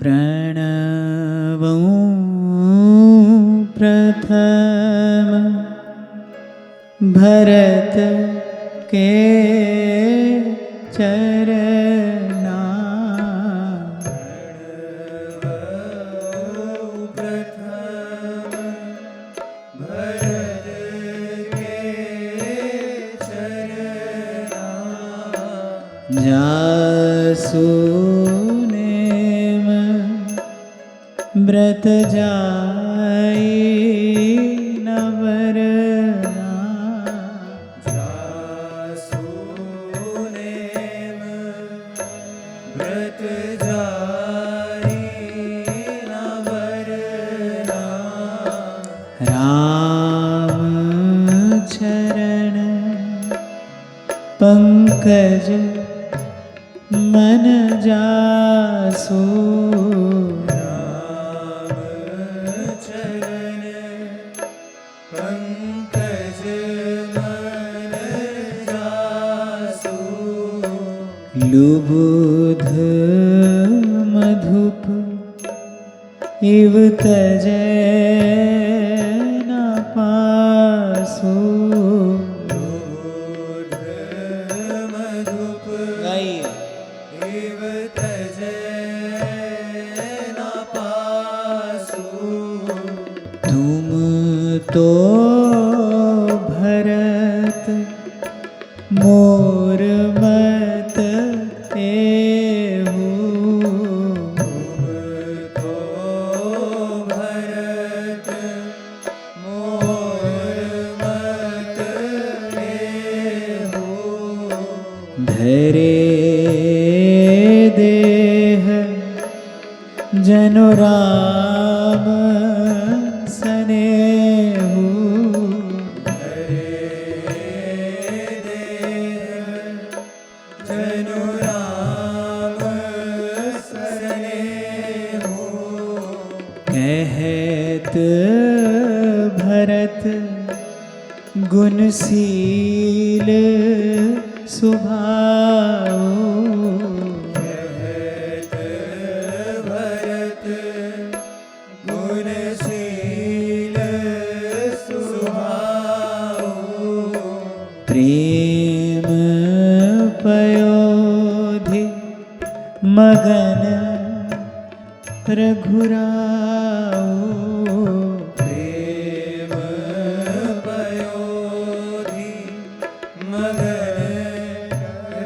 प्रणवो प्रथम भरत के चरना। प्रथम भरत के चरना। जासु व्रत जाई न वरना। जासु नेम व्रत जाई न वरना। राम चरण पंकज मन जासु। पंकज मन जासु। लुबुध मधुप इव तजै न पासु। लुबुध मधुप इव तजै न पासु। तुम तो भरत मोर मत एहु। तुम तो भरत मोर मत एहु। धरे देह जनु राम सनेहु। जनु राम सनेहु। कहत भरत गुणशील सुभाऊ। कहत भरत गुणशील सुभाऊ। प्रेम पयोधि मगन रघुराऊ। प्रेम पयोधि मगन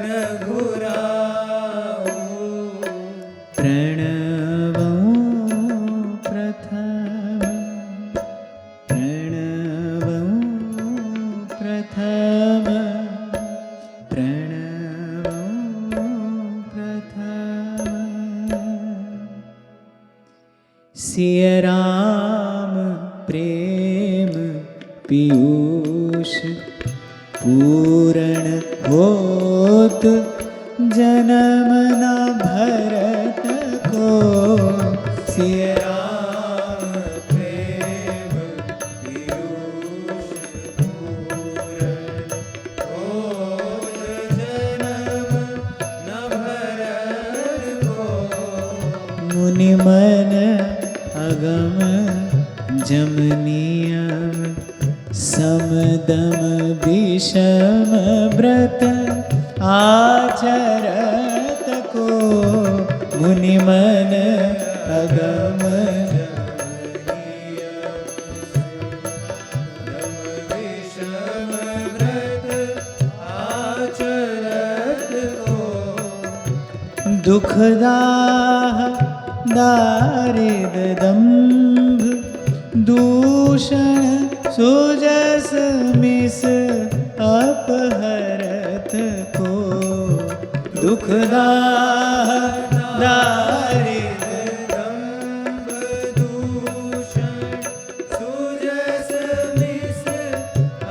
रघुराऊ। प्रणवो प्रथम प्रणवो प्रथम प्रणवो प्रथम। सिय राम प्रेम पीयूष पूरण होत जन्म न भरत को। सिय राम प्रेम पीयूष पूरण होत जन्म न भरत को। मुनि मन अगम जम नियम समदम विषम व्रत आचरत को। मुनि मन अगम विषम व्रत आचरत को। दुखदाह दारिद दंभ दूषण सुजस मिस अपहरत को। दुखदाह दारिद दंभ दूषण सुजस मिस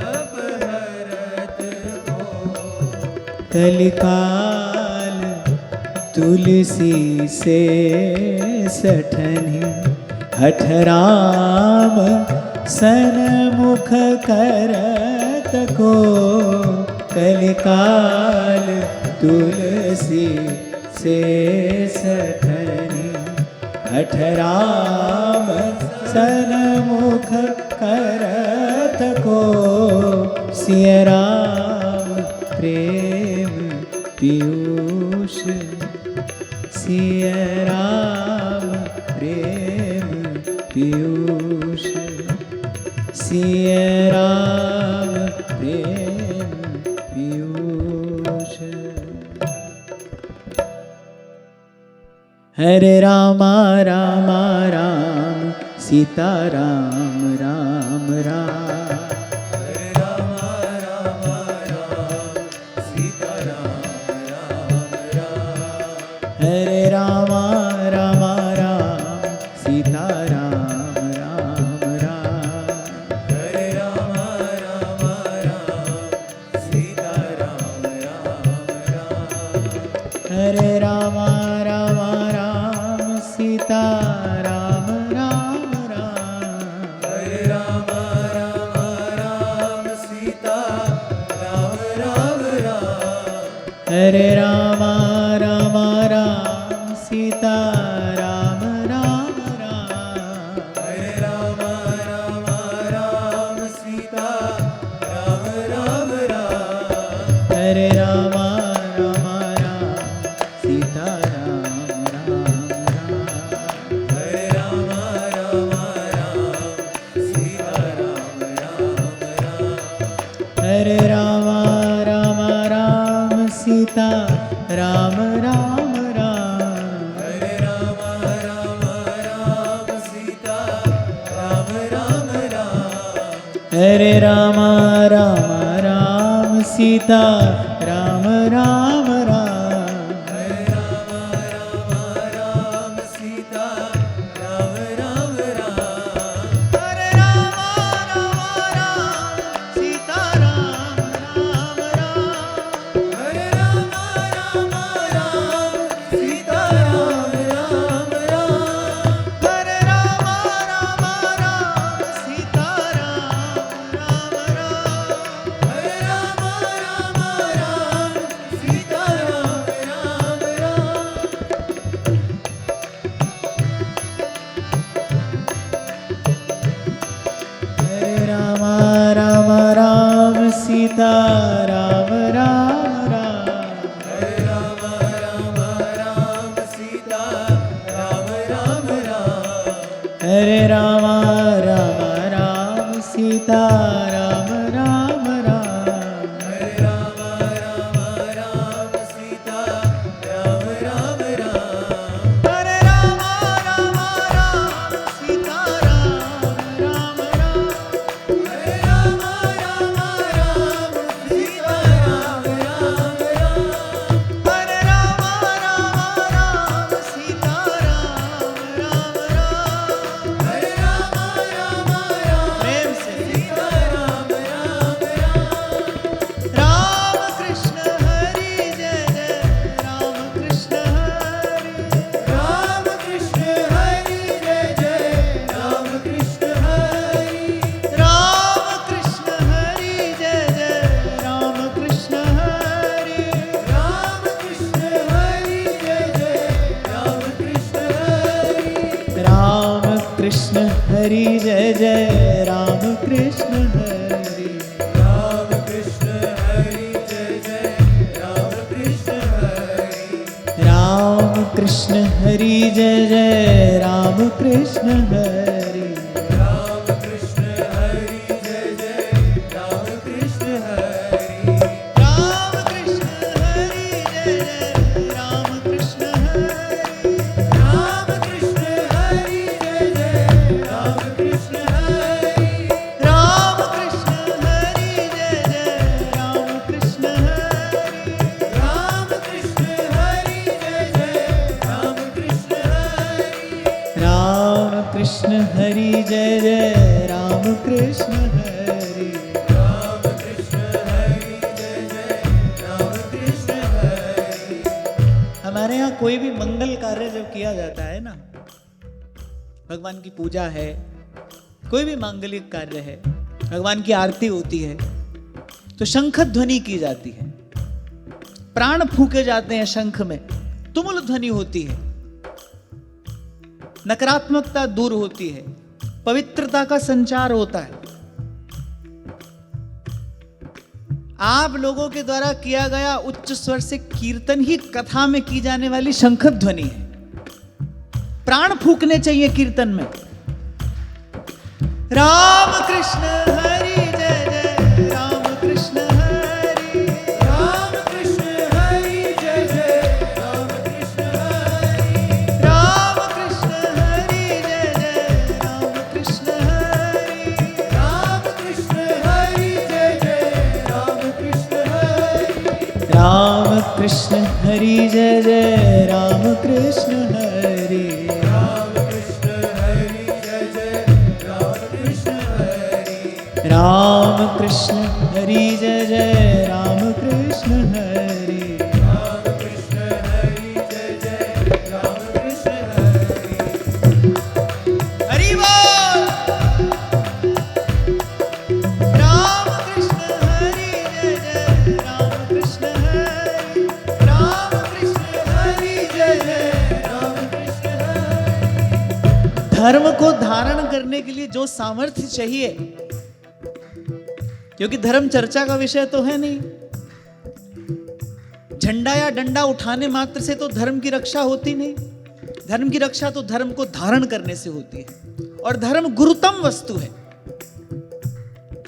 अपहरत को। कलिकाल तुलसी से सठनि हठ राम सन्मुख करत को। कलिकाल तुलसी से सठनि हठ राम सन्मुख करत को सिय राम प्रेम पीयूष सिय राम प्रेम पीयूष सिय राम प्रेम पीयूष। हरे रामा रामा राम सीता राम राम राम। हरे राम राम राम सीता राम राम राम। हरे रामा रामा राम सीता राम राम राम। हरे राम राम राम सीता राम राम राम। हरे रामा रामा राम सीता राम राम राम। हरे राम राम राम सीता राम राम राम। हरे रामा रामा राम सीता राम राम राम। हरे राम राम राम सीता राम राम राम। हरे रामा रामा राम सीता राम राम राम। हरे राम राम राम सीता राम राम राम। हरे रामा रामा राम सीता राम राम राम। हरे राम राम राम सीता राम राम राम। हरे रामा रामा राम सीता राम राम राम। हरे राम राम राम सीता राम राम राम। हरे रामा रामा राम सीता राम राम राम। हरे राम राम राम सीता राम राम राम। हरे रामा रामा राम सीता राम राम राम। हरे राम राम राम सीता राम राम राम। हरे रामा रामा राम सीता राम राम राम। हरे राम राम राम सीता राम राम राम। हरे रामा रामा राम सीता राम राम राम। हरे राम राम राम सीता राम राम राम। हरे रामा रामा राम सीता राम राम राम। हरे राम राम राम सीता राम राम राम। हरे रामा रामा राम सीता राम राम राम। हरे राम राम राम प्रेम से सीता राम राम राम। राम कृष्ण हरि जय जय राम कृष्ण हरि। राम कृष्ण हरि जय जय राम कृष्ण हरि। राम कृष्ण हरि जय जय राम कृष्ण हरि। राम कृष्ण हरि जय जय राम कृष्ण हरि। राम कृष्ण हरि जय जय राम कृष्ण हरि। राम कृष्ण हरि जय जय राम कृष्ण हरि। राम कृष्ण हरि जय जय राम कृष्ण हरि। राम कृष्ण हरि जय जय राम कृष्ण हरि। राम कृष्ण हरि जय जय राम कृष्ण हरि। राम कृष्ण हरि जय जय राम कृष्ण हरि। राम कृष्ण हरि जय जय राम कृष्ण हरि। राम कृष्ण हरि जय जय राम कृष्ण हरि। राम कृष्ण हरि जय जय राम कृष्ण हरि। राम कृष्ण हरि जय जय राम कृष्ण हरि। हमारे यहाँ कोई भी मंगल कार्य जब किया जाता है ना, भगवान की पूजा है, कोई भी मांगलिक कार्य है, भगवान की आरती होती है, तो शंख ध्वनि की जाती है, प्राण फूके जाते हैं शंख में, तुमुल ध्वनि होती है। नकारात्मकता दूर होती है, पवित्रता का संचार होता है। आप लोगों के द्वारा किया गया उच्च स्वर से कीर्तन ही कथा में की जाने वाली शंख ध्वनि है। प्राण फूकने चाहिए कीर्तन में। राम कृष्ण हरि जय जय, राम कृष्ण हरि, राम कृष्ण हरि जय जय, राम कृष्ण हरि, राम कृष्ण हरि जय जय, राम कृष्ण हरि, राम कृष्ण हरि जय जय, राम कृष्ण हरि, राम कृष्ण हरि जय जय, राम कृष्ण हरि, राम कृष्ण हरि जय जय, राम कृष्ण हरि, राम कृष्ण हरि जय जय, राम कृष्ण हरि, राम कृष्ण हरि जय जय, राम कृष्ण हरि, हरि बोल। राम कृष्ण हरि जय जय, राम कृष्ण हरि, राम कृष्ण हरि जय जय, राम कृष्ण हरि, धर्म को धारण करने के लिए जो सामर्थ्य चाहिए, क्योंकि धर्म चर्चा का विषय तो है नहीं, झंडा या डंडा उठाने मात्र से तो धर्म की रक्षा होती नहीं। धर्म की रक्षा तो धर्म को धारण करने से होती है, और धर्म गुरुतम वस्तु है।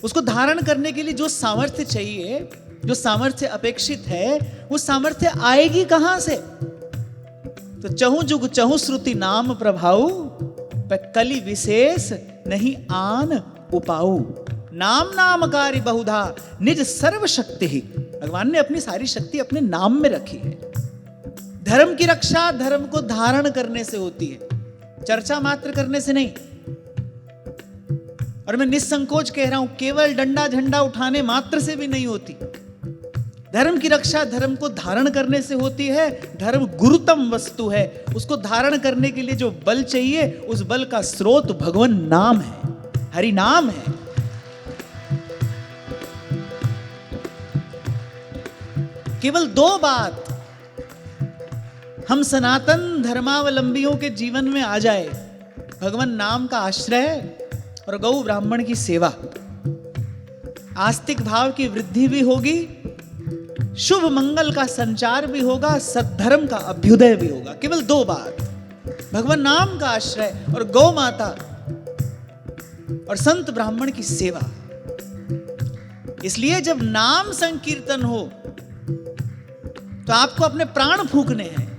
उसको धारण करने के लिए जो सामर्थ्य चाहिए, जो सामर्थ्य अपेक्षित है, वो सामर्थ्य आएगी कहां से? तो चहु जुग चहु श्रुति नाम प्रभाऊ, पर कलि विशेष नहीं आन उपाऊ। नाम नामकारी बहुधा निज सर्व शक्ति ही। भगवान ने अपनी सारी शक्ति अपने नाम में रखी है। धर्म की रक्षा धर्म को धारण करने से होती है, चर्चा मात्र करने से नहीं। और मैं निसंकोच कह रहा हूं, केवल डंडा झंडा उठाने मात्र से भी नहीं होती। धर्म की रक्षा धर्म को धारण करने से होती है। धर्म गुरुतम वस्तु है, उसको धारण करने के लिए जो बल चाहिए, उस बल का स्रोत भगवान नाम है, हरि नाम है। केवल दो बात हम सनातन धर्मावलंबियों के जीवन में आ जाए, भगवान नाम का आश्रय और गौ ब्राह्मण की सेवा। आस्तिक भाव की वृद्धि भी होगी, शुभ मंगल का संचार भी होगा, सद्धर्म का अभ्युदय भी होगा। केवल दो बात, भगवान नाम का आश्रय और गौ माता और संत ब्राह्मण की सेवा। इसलिए जब नाम संकीर्तन हो तो आपको अपने प्राण फूकने हैं।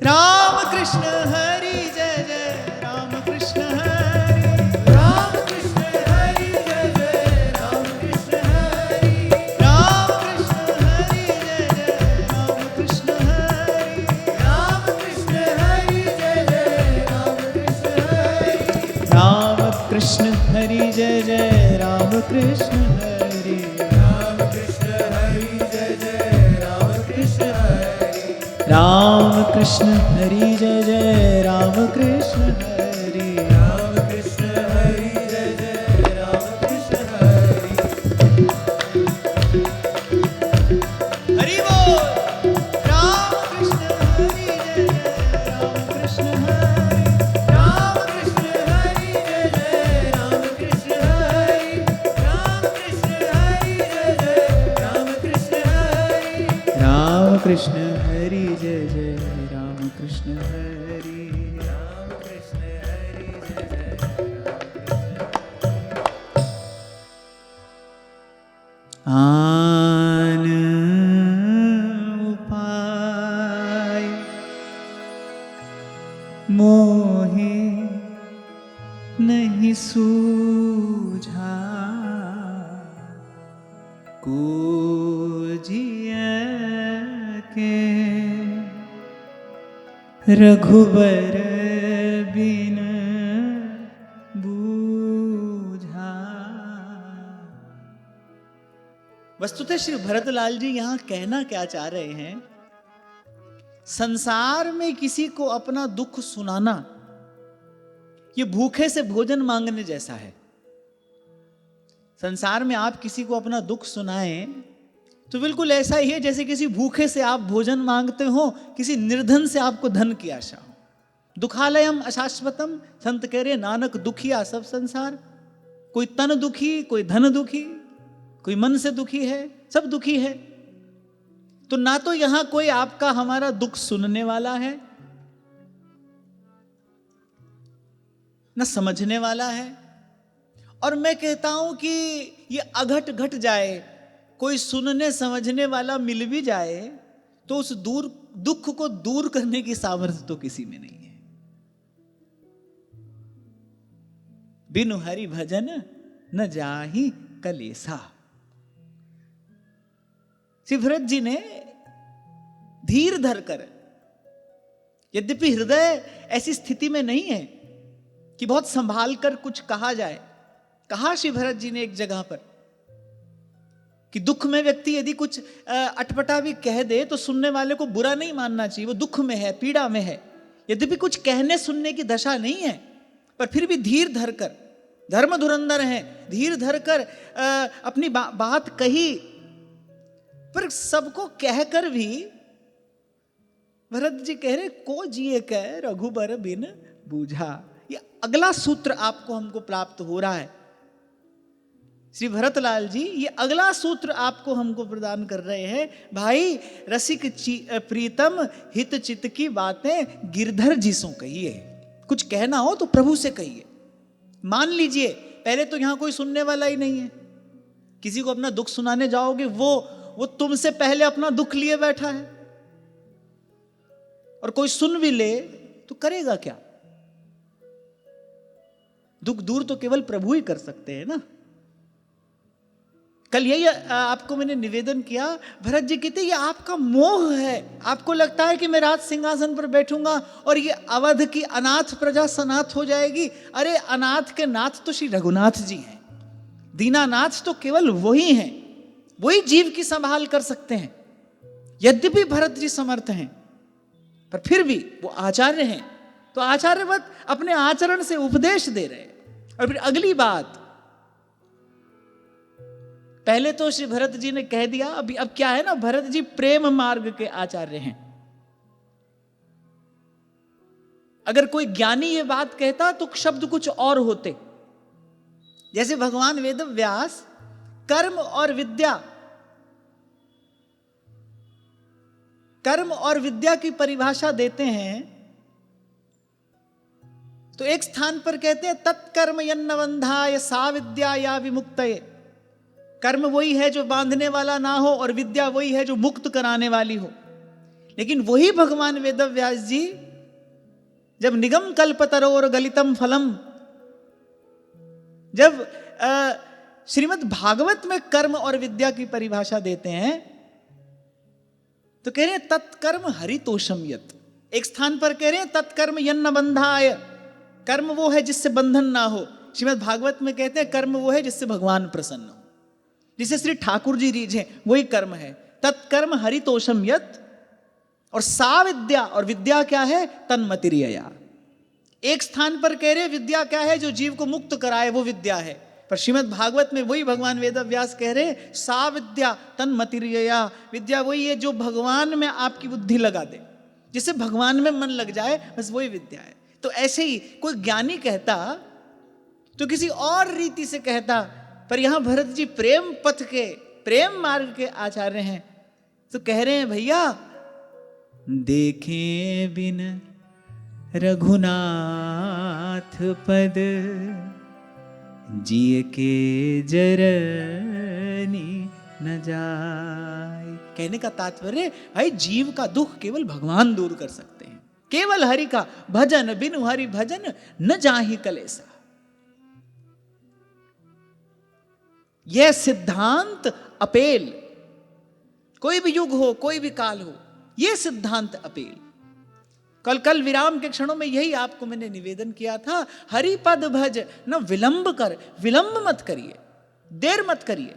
राम कृष्ण हरि जय जय, राम कृष्ण हरि, राम कृष्ण हरि जय जय, राम कृष्ण हरि, राम कृष्ण हरि जय जय, राम कृष्ण हरि, राम कृष्ण हरि जय जय, राम कृष्ण हरि, राम कृष्ण हरि जय जय, राम कृष्ण हरि, राम कृष्ण हरि जय जय, राम कृष्ण हरि, राम कृष्ण हरि जय जय, राम कृष्ण हरि, राम कृष्ण हरि जय जय, राम कृष्ण हरि, हरि बोल। राम कृष्ण हरि जय जय, राम कृष्ण हरि, राम कृष्ण हरि जय जय, राम कृष्ण हरि, राम कृष्ण हरि जय जय, राम कृष्ण हरि, राम कृष्ण हरि जय जय, राम कृष्ण हरि, राम कृष्ण हरि जय जय, आन उपाय मोहे नहीं सूझा, कोजिया के रघुबर बिन बूझा। वस्तुतः श्री भरतलाल जी यहां कहना क्या चाह रहे हैं? संसार में किसी को अपना दुख सुनाना ये भूखे से भोजन मांगने जैसा है। संसार में आप किसी को अपना दुख सुनाएं तो बिल्कुल ऐसा ही है जैसे किसी भूखे से आप भोजन मांगते हो, किसी निर्धन से आपको धन की आशा हो। दुखालयम अशाश्वतम, संत कह रहे नानक दुखिया सब संसार। कोई तन दुखी, कोई धन दुखी, कोई मन से दुखी है, सब दुखी है। तो ना तो यहां कोई आपका हमारा दुख सुनने वाला है, ना समझने वाला है। और मैं कहता हूं कि ये अघट घट जाए, कोई सुनने समझने वाला मिल भी जाए तो उस दुख को दूर करने की सामर्थ्य तो किसी में नहीं है। बिनु हरि भजन न जाहि कलेसा। श्री भरत जी ने धीर धरकर, यद्यपि हृदय ऐसी स्थिति में नहीं है कि बहुत संभाल कर कुछ कहा जाए, कहा श्री भरत जी ने एक जगह पर कि दुख में व्यक्ति यदि कुछ अटपटा भी कह दे तो सुनने वाले को बुरा नहीं मानना चाहिए, वो दुख में है, पीड़ा में है। यद्यपि कुछ कहने सुनने की दशा नहीं है, पर फिर भी धीर धरकर, धर्म धुरंधर है, धीर धरकर अपनी बात कही। पर सबको कहकर भी भरत जी कह रहे को जिए कह रघुबर बिन बूझा। ये अगला सूत्र आपको हमको प्राप्त हो रहा है श्री भरतलाल जी, ये अगला सूत्र आपको हमको प्रदान कर रहे हैं। भाई रसिक प्रीतम हित चित की बातें गिरधर जी सो कहिए। कुछ कहना हो तो प्रभु से कहिए। मान लीजिए पहले तो यहां कोई सुनने वाला ही नहीं है, किसी को अपना दुख सुनाने जाओगे वो तुमसे पहले अपना दुख लिए बैठा है, और कोई सुन भी ले तो करेगा क्या? दुख दूर तो केवल प्रभु ही कर सकते हैं ना। कल यही आपको मैंने निवेदन किया, भरत जी कहते ये आपका मोह है, आपको लगता है कि मैं राज सिंहासन पर बैठूंगा और ये अवध की अनाथ प्रजा सनाथ हो जाएगी। अरे अनाथ के नाथ तो श्री रघुनाथ जी हैं, दीनानाथ तो केवल वही हैं, वही जीव की संभाल कर सकते हैं। यद्यपि भरत जी समर्थ हैं, पर फिर भी वो आचार्य हैं, तो आचार्यवत अपने आचरण से उपदेश दे रहे हैं। और फिर अगली बात, पहले तो श्री भरत जी ने कह दिया, अब क्या है ना, भरत जी प्रेम मार्ग के आचार्य हैं। अगर कोई ज्ञानी ये बात कहता तो शब्द कुछ और होते। जैसे भगवान वेद व्यास कर्म और विद्या की परिभाषा देते हैं, तो एक स्थान पर कहते हैं तत्कर्म यन्न बंधाय सा विद्या या विमुक्तये। कर्म वही है जो बांधने वाला ना हो, और विद्या वही है जो मुक्त कराने वाली हो। लेकिन वही भगवान वेद व्यास जी जब निगम कल्पतरोर गलितम फलम, जब श्रीमद् भागवत में कर्म और विद्या की परिभाषा देते हैं तो कह रहे हैं तत्कर्म हरितोषम यत्। एक स्थान पर कह रहे हैं तत्कर्म यन्न बंधाय, कर्म वो है जिससे बंधन ना हो। श्रीमद् भागवत में कहते हैं कर्म वो है जिससे भगवान प्रसन्न हो, जिसे श्री ठाकुर जी रीझे, वही कर्म है। तत्कर्म हरितोषम यत्, और सा विद्या, और विद्या क्या है? तन्मतिर्यया। एक स्थान पर कह रहे विद्या क्या है? जो जीव को मुक्त कराए, वो विद्या है। पर श्रीमद् भागवत में वही भगवान वेद व्यास कह रहे सा विद्या तन्मतिर्यया। विद्या वही है जो भगवान में आपकी बुद्धि लगा दे, जिससे भगवान में मन लग जाए, बस वही विद्या है। तो ऐसे ही कोई ज्ञानी कहता तो किसी और रीति से कहता, पर यहां भरत जी प्रेम पथ के, प्रेम मार्ग के आचार्य हैं, तो कह रहे हैं भैया देखें बिन रघुनाथ पद, जिय के जरनी न जाए। कहने का तात्पर्य भाई जीव का दुख केवल भगवान दूर कर सकते हैं, केवल हरि का भजन, बिनु हरि भजन न जाहि कलेसा। यह सिद्धांत अपेल, कोई भी युग हो, कोई भी काल हो, यह सिद्धांत अपेल। कल विराम के क्षणों में यही आपको मैंने निवेदन किया था, हरि पद भज न विलंब कर। विलंब मत करिए, देर मत करिए।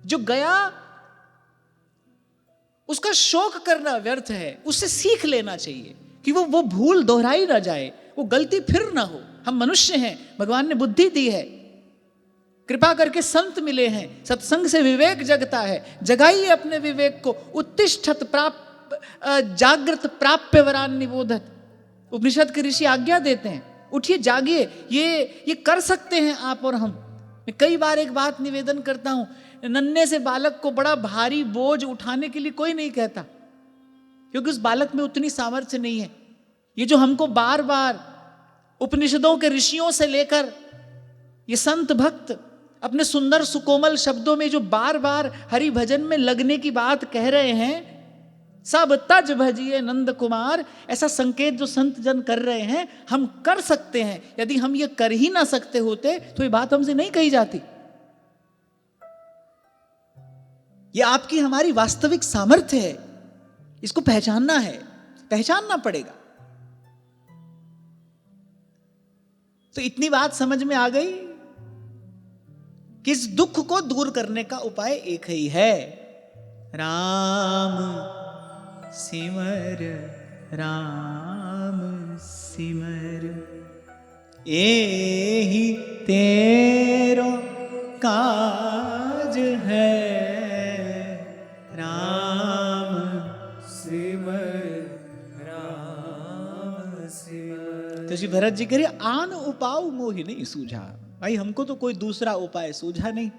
जो गया उसका शोक करना व्यर्थ है, उससे सीख लेना चाहिए कि वो भूल दोहराई ना जाए, वो गलती फिर ना हो। हम मनुष्य हैं, भगवान ने बुद्धि दी है, कृपा करके संत मिले हैं, सत्संग से विवेक जगता है। जगाइए अपने विवेक को। उत्तिष्ठत जागृत प्राप्य वरान निबोधत, उपनिषद के ऋषि आज्ञा देते हैं, उठिए जागिए, ये कर सकते हैं आप और हम। मैं कई बार एक बात निवेदन करता हूं, नन्हे से बालक को बड़ा भारी बोझ उठाने के लिए कोई नहीं कहता, क्योंकि उस बालक में उतनी सामर्थ्य नहीं है। ये जो हमको बार बार उपनिषदों के ऋषियों से लेकर ये संत भक्त अपने सुंदर सुकोमल शब्दों में जो बार बार हरि भजन में लगने की बात कह रहे हैं, सब तज भजिए नंद कुमार, ऐसा संकेत जो संत जन कर रहे हैं, हम कर सकते हैं। यदि हम ये कर ही ना सकते होते तो ये बात हमसे नहीं कही जाती। ये आपकी हमारी वास्तविक सामर्थ्य है, इसको पहचानना है, पहचानना पड़ेगा। तो इतनी बात समझ में आ गई कि इस दुख को दूर करने का उपाय एक ही है, राम सिमर राम सिमर, एहि तेरो काज है, राम सिमर राम सिमर। तो श्री भरत जी कह रहे आन उपाय मोहि नहीं सूझा। भाई हमको तो कोई दूसरा उपाय सूझा नहीं।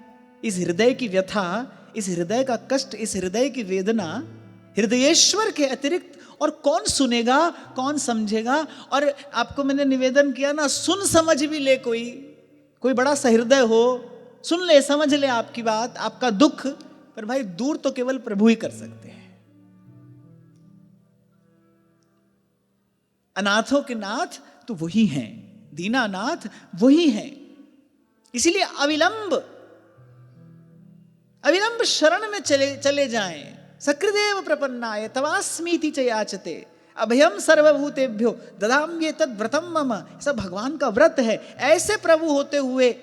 इस हृदय की व्यथा, इस हृदय का कष्ट, इस हृदय की वेदना हृदयेश्वर के अतिरिक्त और कौन सुनेगा, कौन समझेगा। और आपको मैंने निवेदन किया ना, सुन समझ भी ले, कोई बड़ा सहृदय हो, सुन ले, समझ ले आपकी बात, आपका दुख, पर भाई दूर तो केवल प्रभु ही कर सकते हैं। अनाथों के नाथ तो वही हैं, दीनानाथ वही हैं। इसीलिए अविलंब शरण में चले जाएं। सकृदेव प्रपन्नाय तवास्मीति च याचते, अभयम सर्वभूतेभ्यो ददाम्ये तद व्रतम मम। ऐसा भगवान का व्रत है। ऐसे प्रभु होते हुए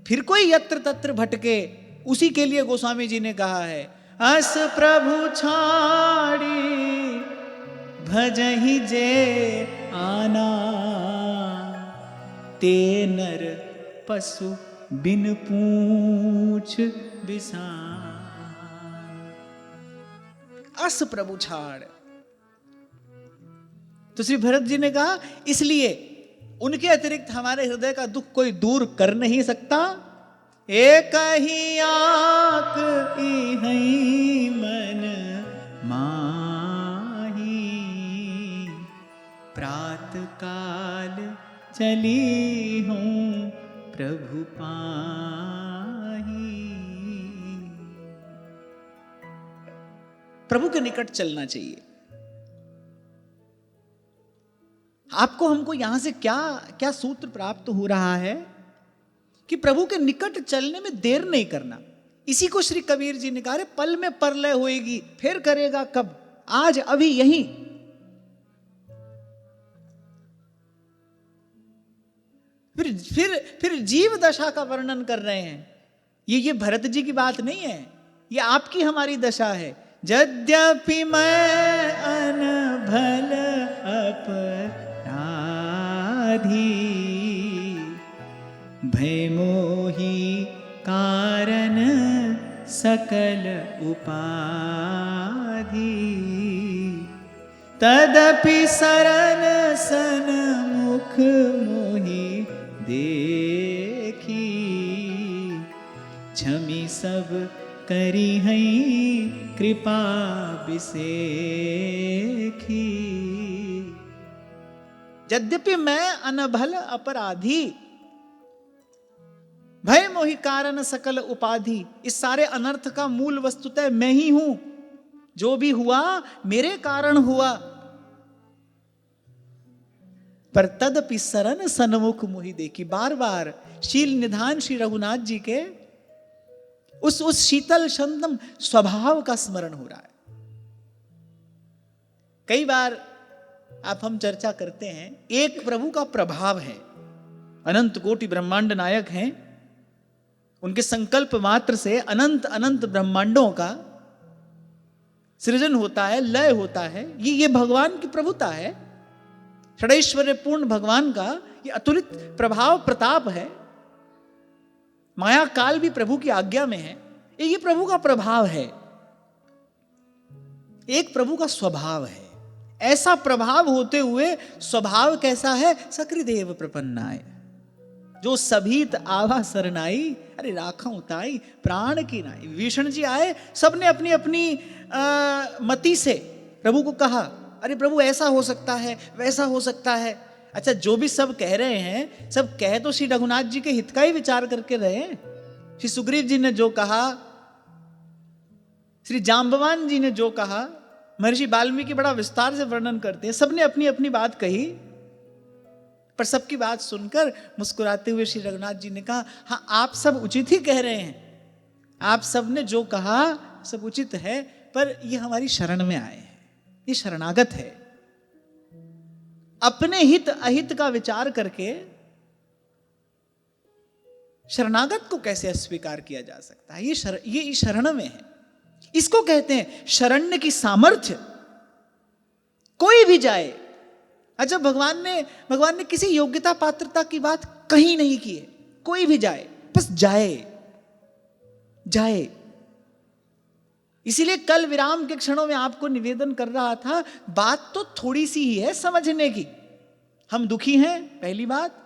फिर कोई यत्र तत्र भटके, उसी के लिए गोस्वामी जी ने कहा है, अस प्रभु छाड़ी भजहि जे आना, ते नर पशु बिन पूछ बिसान। अस प्रभु छाड़। तो श्री भरत जी ने कहा इसलिए उनके अतिरिक्त हमारे हृदय का दुख कोई दूर कर नहीं सकता। एक ही आक इहै मन माही, प्रात काल चली हूँ प्रभु पाही। प्रभु के निकट चलना चाहिए। आपको हमको यहां से क्या क्या सूत्र प्राप्त हो रहा है कि प्रभु के निकट चलने में देर नहीं करना। इसी को श्री कबीर जी ने कहा, पल में परलय होएगी, फिर करेगा कब, आज अभी यहीं। फिर जीव दशा का वर्णन कर रहे हैं। ये भरत जी की बात नहीं है, ये आपकी हमारी दशा है। यद्यपि मैं अनभल अपराधी, भय मोहि कारण सकल उपाधि, तदपि शरण सन्मुख मोहि देखी, झमी सब करी हैं कृपा बिसेखी। यद्यपि मैं अनभल अपराधी, भय मोहि कारण सकल उपाधि, इस सारे अनर्थ का मूल वस्तुतः मैं ही हूं। जो भी हुआ मेरे कारण हुआ, पर तदपि शरण सन्मुख मोहि देखी। बार बार शील निधान श्री रघुनाथ जी के उस शीतल शांतम स्वभाव का स्मरण हो रहा है। कई बार आप हम चर्चा करते हैं, एक प्रभु का प्रभाव है, अनंत कोटि ब्रह्मांड नायक हैं, उनके संकल्प मात्र से अनंत अनंत ब्रह्मांडों का सृजन होता है, लय होता है। ये भगवान की प्रभुता है, षडैश्वर्य पूर्ण भगवान का ये अतुलित प्रभाव प्रताप है। माया काल भी प्रभु की आज्ञा में है, ये प्रभु का प्रभाव है। एक प्रभु का स्वभाव है, ऐसा प्रभाव होते हुए स्वभाव कैसा है, सकरिदेव प्रपन्नाय, जो सभीत आवा सरनाई, अरे राखा उताई प्राण की नाई। विभीषण जी आए, सबने अपनी अपनी मति से प्रभु को कहा, अरे प्रभु ऐसा हो सकता है, वैसा हो सकता है। अच्छा, जो भी सब कह रहे हैं, सब कह तो श्री रघुनाथ जी के हित का ही विचार करके रहे। श्री सुग्रीव जी ने जो कहा, श्री जाम्बवान जी ने जो कहा, महर्षि वाल्मीकि बड़ा विस्तार से वर्णन करते हैं। सबने अपनी अपनी बात कही, पर सबकी बात सुनकर मुस्कुराते हुए श्री रघुनाथ जी ने कहा, हाँ आप सब उचित ही कह रहे हैं, आप सब ने जो कहा सब उचित है, पर ये हमारी शरण में आए हैं, ये शरणागत है। अपने हित अहित का विचार करके शरणागत को कैसे अस्वीकार किया जा सकता है? ये शरण में है, इसको कहते हैं शरण्य की सामर्थ्य। कोई भी जाए, अच्छा भगवान ने किसी योग्यता पात्रता की बात कहीं नहीं की है, कोई भी जाए, बस जाए। इसीलिए कल विराम के क्षणों में आपको निवेदन कर रहा था, बात तो थोड़ी सी ही है समझने की। हम दुखी हैं, पहली बात,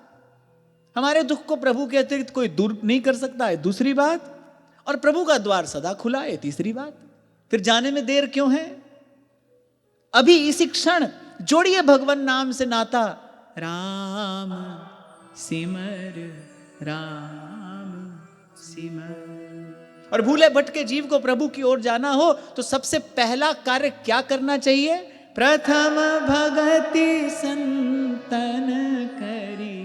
हमारे दुख को प्रभु के अतिरिक्त कोई दूर नहीं कर सकता है, दूसरी बात, और प्रभु का द्वार सदा खुला है, तीसरी बात। फिर जाने में देर क्यों है? अभी इसी क्षण जोड़िए भगवान नाम से नाता, राम सिमर राम सिमर। और भूले भटके जीव को प्रभु की ओर जाना हो तो सबसे पहला कार्य क्या करना चाहिए? प्रथम भगति संतन करी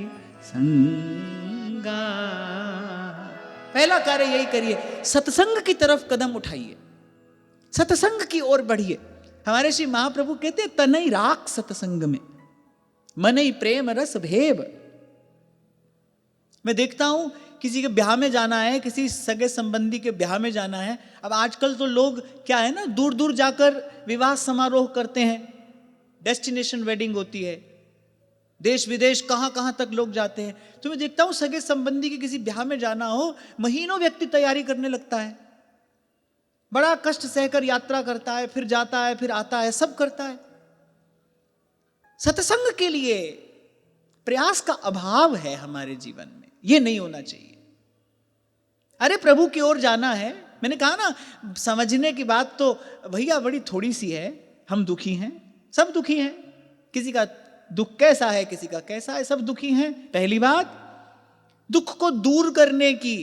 संगा। पहला कार्य यही करिए, सत्संग की तरफ कदम उठाइए, सत्संग की ओर बढ़िए। हमारे श्री महाप्रभु कहते हैं, तनई राख सत्संग में, मनई प्रेम रस भेब। मैं देखता हूं किसी के ब्याह में जाना है, किसी सगे संबंधी के ब्याह में जाना है। अब आजकल तो लोग क्या है ना, दूर दूर जाकर विवाह समारोह करते हैं, डेस्टिनेशन वेडिंग होती है, देश विदेश कहां कहां तक लोग जाते हैं। तो मैं देखता हूं सगे संबंधी के किसी ब्याह में जाना हो, महीनों व्यक्ति तैयारी करने लगता है, बड़ा कष्ट सहकर यात्रा करता है, फिर जाता है, फिर आता है, सब करता है। सत्संग के लिए प्रयास का अभाव है हमारे जीवन में, ये नहीं होना चाहिए। अरे प्रभु की ओर जाना है, मैंने कहा ना, समझने की बात तो भैया बड़ी थोड़ी सी है। हम दुखी हैं, सब दुखी हैं, किसी का दुख कैसा है, किसी का कैसा है, सब दुखी हैं। पहली बात, दुख को दूर करने की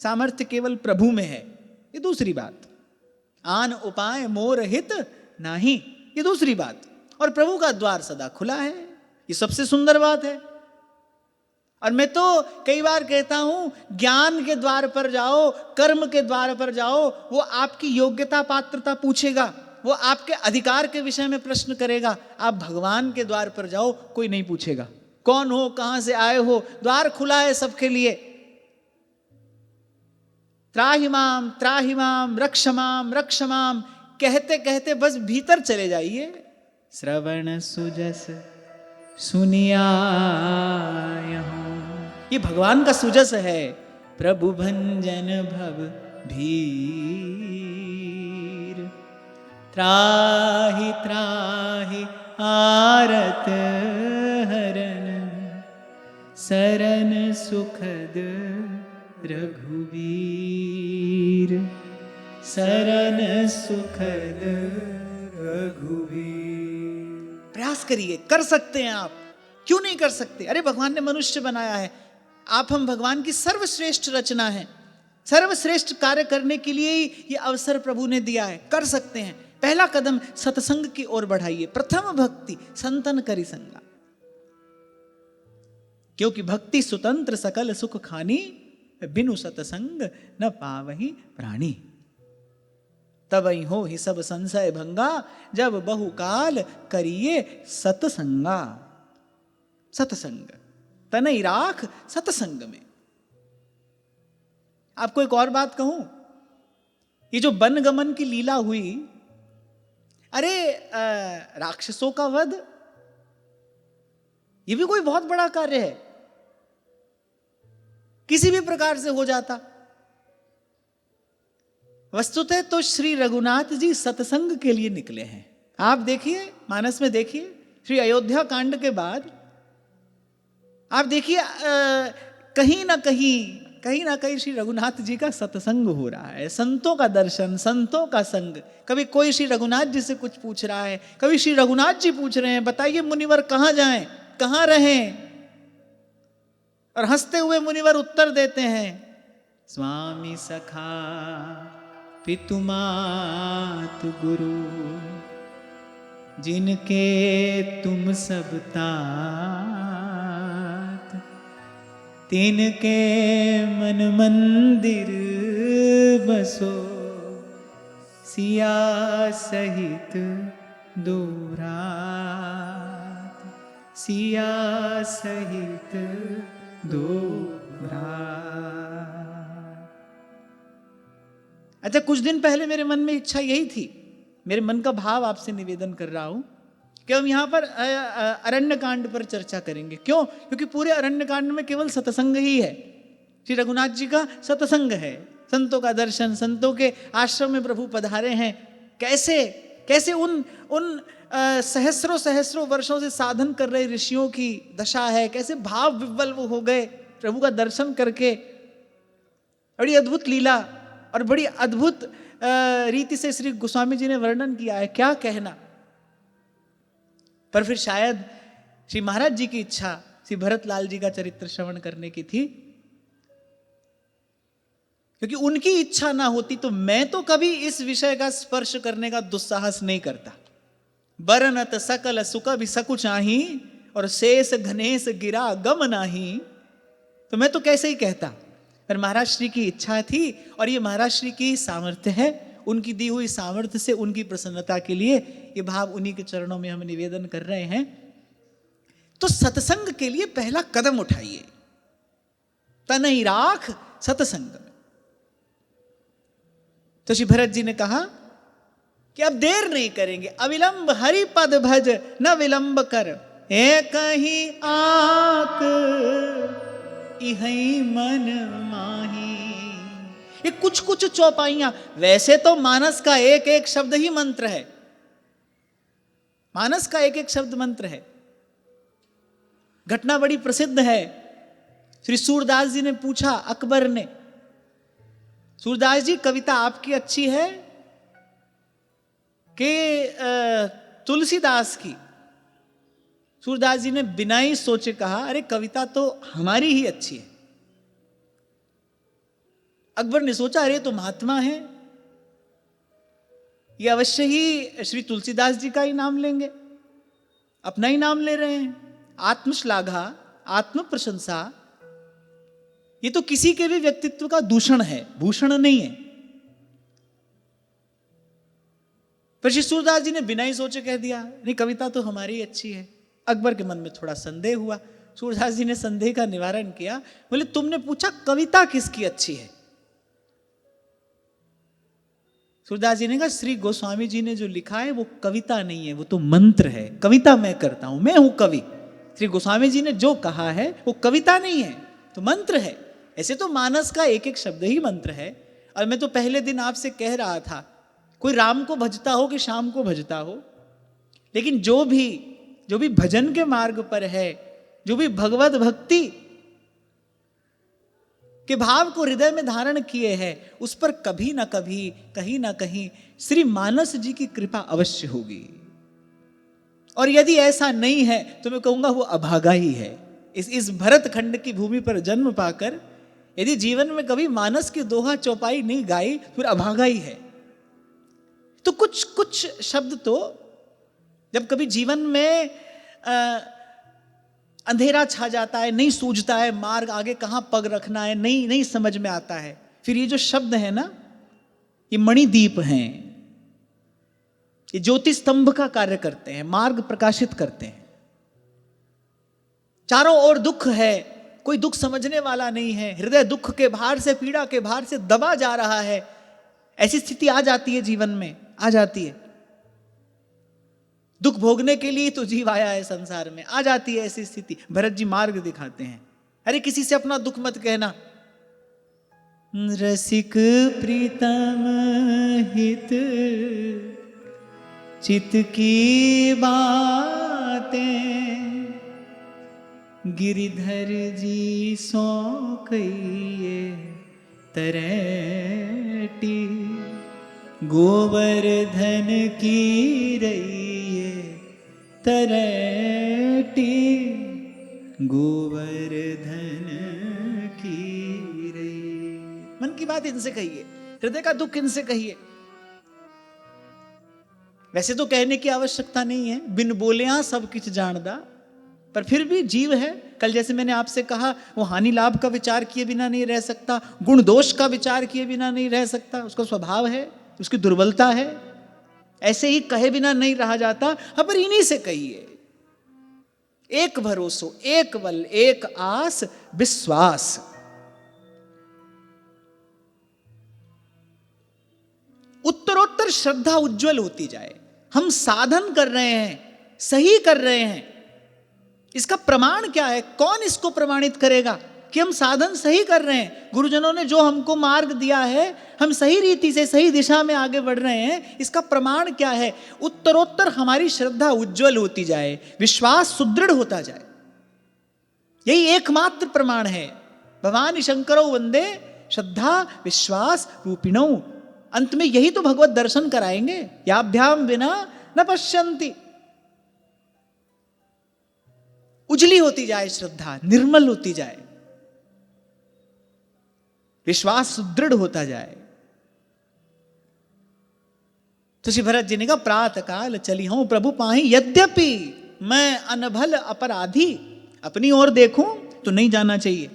सामर्थ्य केवल प्रभु में है, ये दूसरी बात। आन उपाय मोर हित नाही, ये दूसरी बात। और प्रभु का द्वार सदा खुला है, ये सबसे सुंदर बात है। और मैं तो कई बार कहता हूं, ज्ञान के द्वार पर जाओ, कर्म के द्वार पर जाओ, वो आपकी योग्यता पात्रता पूछेगा, वो आपके अधिकार के विषय में प्रश्न करेगा। आप भगवान के द्वार पर जाओ, कोई नहीं पूछेगा कौन हो, कहां से आए हो, द्वार खुला है सबके लिए। त्राहिमाम त्राहिमाम रक्षमाम रक्षमाम कहते कहते बस भीतर चले जाइए। श्रवण सुजस सुनिया, ये भगवान का सुजस है। प्रभु भंजन भव भीर, त्राहि त्राहि आरत हरन, सरन सुखद रघुवीर, सरन सुखद रघुवीर। प्रयास करिए, कर सकते हैं आप, क्यों नहीं कर सकते? अरे भगवान ने मनुष्य बनाया है, आप हम भगवान की सर्वश्रेष्ठ रचना है, सर्वश्रेष्ठ कार्य करने के लिए ही ये अवसर प्रभु ने दिया है, कर सकते हैं। पहला कदम सत्संग की ओर बढ़ाइए। प्रथम भक्ति संतन करी संगा, क्योंकि भक्ति स्वतंत्र सकल सुख खानी, बिनु सतसंग न पावहि प्राणी। तबहि हो ही सब संशय भंगा, जब बहुकाल करिए सतसंगा। सतसंग, तनई राख सतसंग में। आपको एक और बात कहूं, ये जो बनगमन की लीला हुई, अरे राक्षसों का वध, ये भी कोई बहुत बड़ा कार्य है, किसी भी प्रकार से हो जाता। वस्तुतः तो श्री रघुनाथ जी सत्संग के लिए निकले हैं। आप देखिए, मानस में देखिए, श्री अयोध्या कांड के बाद आप देखिए कहीं ना कहीं श्री रघुनाथ जी का सत्संग हो रहा है, संतों का दर्शन, संतों का संग। कभी कोई श्री रघुनाथ जी से कुछ पूछ रहा है, कभी श्री रघुनाथ जी पूछ रहे हैं बताइए मुनिवर कहाँ जाएं, कहाँ रहें, और हंसते हुए मुनिवर उत्तर देते हैं, स्वामी सखा पितुमात गुरु, जिनके तुम सब तात, तिनके मन मंदिर बसो, सिया सहित दो रात, सिया सहित दो रात। अच्छा, कुछ दिन पहले मेरे मन में इच्छा यही थी, मेरे मन का भाव आपसे निवेदन कर रहा हूं कि हम यहाँ पर अरण्य कांड पर चर्चा करेंगे। क्यों? क्योंकि पूरे अरण्य कांड में केवल सत्संग ही है, श्री रघुनाथ जी का सत्संग है, संतों का दर्शन, संतों के आश्रम में प्रभु पधारे हैं, कैसे उन सहस्रों वर्षों से साधन कर रहे ऋषियों की दशा है, कैसे भाव विह्वल वो हो गए प्रभु का दर्शन करके। बड़ी अद्भुत लीला और बड़ी अद्भुत रीति से श्री गोस्वामी जी ने वर्णन किया है, क्या कहना। पर फिर शायद श्री महाराज जी की इच्छा श्री भरत लाल जी का चरित्र श्रवण करने की थी, क्योंकि उनकी इच्छा ना होती तो मैं तो कभी इस विषय का स्पर्श करने का दुस्साहस नहीं करता। बरनत सकल सुख भी सकुचाही, और शेष घनेश गिरा गम नाही, तो मैं तो कैसे ही कहता। पर महाराज श्री की इच्छा थी, और ये महाराज श्री की सामर्थ्य है, उनकी दी हुई सामर्थ्य से उनकी प्रसन्नता के लिए ये भाव उन्हीं के चरणों में हम निवेदन कर रहे हैं। तो सत्संग के लिए पहला कदम उठाइए, तनई राख सत्संग। तो श्री भरत जी ने कहा कि अब देर नहीं करेंगे, अविलंब हरि पद भज न विलंब कर, एक ही आक इहै मन माही। ये कुछ चौपाइयां, वैसे तो मानस का एक एक शब्द ही मंत्र है, मानस का एक एक शब्द मंत्र है। घटना बड़ी प्रसिद्ध है। श्री सूरदास जी ने पूछा अकबर ने, सूरदास जी कविता आपकी अच्छी है कि तुलसीदास की? सूरदास जी ने बिना ही सोचे कहा, अरे कविता तो हमारी ही अच्छी है। अकबर ने सोचा, अरे तो महात्मा है, ये अवश्य ही श्री तुलसीदास जी का ही नाम लेंगे, अपना ही नाम ले रहे हैं। आत्मश्लाघा, आत्म प्रशंसा, ये तो किसी के भी व्यक्तित्व का दूषण है, भूषण नहीं है। पर श्री सूरदास जी ने बिना ही सोचे कह दिया, नहीं कविता तो हमारी ही अच्छी है। अकबर के मन में थोड़ा संदेह हुआ, सूरदास जी ने संदेह का निवारण किया, बोले तुमने पूछा कविता किसकी अच्छी है? सूरदास जी ने कहा, श्री गोस्वामी जी ने जो लिखा है वो कविता नहीं है, वो तो मंत्र है। कविता मैं करता हूं, मैं हूं कवि। श्री गोस्वामी जी ने जो कहा है वो कविता नहीं है, तो मंत्र है। ऐसे तो मानस का एक एक शब्द ही मंत्र है। और मैं तो पहले दिन आपसे कह रहा था, कोई राम को भजता हो कि श्याम को भजता हो, लेकिन जो भी भजन के मार्ग पर है, जो भी भगवत भक्ति के भाव को हृदय में धारण किए हैं, उस पर कभी ना कभी, कहीं ना कहीं श्री मानस जी की कृपा अवश्य होगी। और यदि ऐसा नहीं है तो मैं कहूंगा वो अभागा ही है। इस भरत खंड की भूमि पर जन्म पाकर यदि जीवन में कभी मानस की दोहा चौपाई नहीं गाई, फिर अभागा ही है। तो कुछ शब्द तो जब कभी जीवन में अंधेरा छा जाता है, नहीं सूझता है मार्ग, आगे कहाँ पग रखना है, नहीं समझ में आता है, फिर ये जो शब्द है ना, ये मणिदीप हैं, ये ज्योति स्तंभ का कार्य करते हैं, मार्ग प्रकाशित करते हैं। चारों ओर दुख है, कोई दुख समझने वाला नहीं है, हृदय दुख के भार से, पीड़ा के भार से दबा जा रहा है। ऐसी स्थिति आ जाती है जीवन में, आ जाती है। दुख भोगने के लिए तो जीव आया है संसार में, आ जाती है ऐसी स्थिति। भरत जी मार्ग दिखाते हैं, अरे किसी से अपना दुख मत कहना, रसिक प्रीतम हित चित की बातें गिरिधर जी सो कहिए तरैटी गोवर्धन की रहिए तरैटी गोवर्धन की रही। मन की बात इनसे कहिए, हृदय का दुख इनसे कहिए। वैसे तो कहने की आवश्यकता नहीं है, बिन बोलिया सब कुछ जानदा, पर फिर भी जीव है। कल जैसे मैंने आपसे कहा, वो हानि लाभ का विचार किए बिना नहीं रह सकता, गुण दोष का विचार किए बिना नहीं रह सकता, उसका स्वभाव है, उसकी दुर्बलता है, ऐसे ही कहे बिना नहीं रहा जाता। हाँ, पर इन्हीं से कहिए, एक भरोसो, एक बल, एक आस, विश्वास। उत्तरोत्तर श्रद्धा उज्जवल होती जाए। हम साधन कर रहे हैं, सही कर रहे हैं, इसका प्रमाण क्या है? कौन इसको प्रमाणित करेगा कि हम साधन सही कर रहे हैं? गुरुजनों ने जो हमको मार्ग दिया है, हम सही रीति से सही दिशा में आगे बढ़ रहे हैं, इसका प्रमाण क्या है? उत्तरोत्तर हमारी श्रद्धा उज्जवल होती जाए, विश्वास सुदृढ़ होता जाए, यही एकमात्र प्रमाण है। भवानी शंकरो वंदे श्रद्धा विश्वास रूपिणो। अंत में यही तो भगवत दर्शन कराएंगे। याभ्याम बिना न पश्यन्ति। उजली होती जाए श्रद्धा, निर्मल होती जाए, विश्वास सुदृढ़ होता जाए। तो श्री भरत जी ने कहा, प्रातः काल चली हूं प्रभु पाही, यद्यपि मैं अनभल अपराधी। अपनी ओर देखूं तो नहीं जाना चाहिए,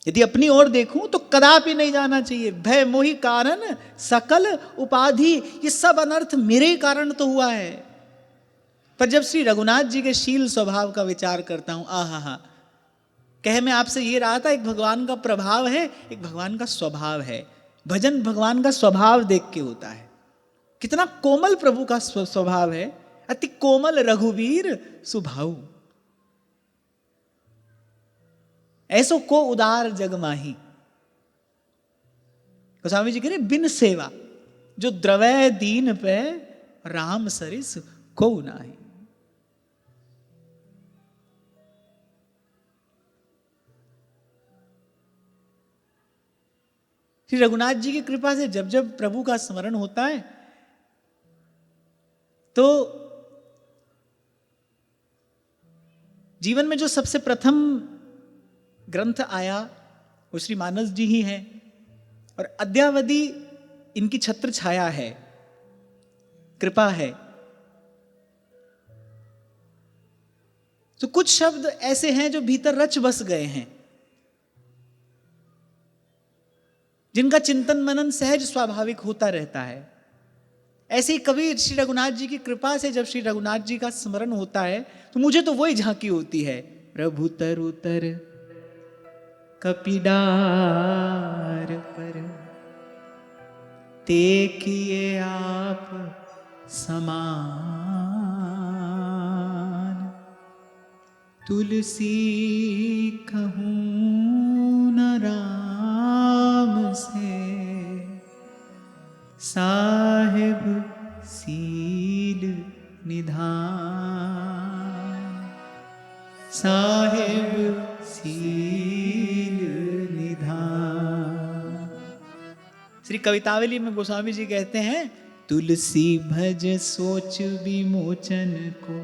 यदि अपनी ओर देखूं तो कदापि नहीं जाना चाहिए। भय मोहि कारण सकल उपाधि, ये सब अनर्थ मेरे ही कारण तो हुआ है। पर जब श्री रघुनाथ जी के शील स्वभाव का विचार करता हूं, आहा, कहे मैं आपसे ये रहा था, एक भगवान का प्रभाव है, एक भगवान का स्वभाव है। भजन भगवान का स्वभाव देख के होता है। कितना कोमल प्रभु का स्वभाव है, अति कोमल रघुवीर सुभाऊ, ऐसो को उदार जग माही। गोस्वामी जी कह रहे, बिन सेवा जो द्रवै दीन पे राम सरिस को नाही। श्री रघुनाथ जी की कृपा से जब जब प्रभु का स्मरण होता है तो जीवन में जो सबसे प्रथम ग्रंथ आया वो श्री मानस जी ही हैं, और अद्यावधि इनकी छत्र छाया है, कृपा है। तो कुछ शब्द ऐसे हैं जो भीतर रच बस गए हैं, जिनका चिंतन मनन सहज स्वाभाविक होता रहता है। ऐसे ही कभी श्री रघुनाथ जी की कृपा से जब श्री रघुनाथ जी का स्मरण होता है तो मुझे तो वही झांकी होती है, प्रभु तरुतर कपिडार पर ते किए आप समान, तुलसी कहूं न राम से, साहिब सील निधान, साहिब सील निधान। श्री कवितावली में गोस्वामी जी कहते हैं, तुलसी भज सोच विमोचन को,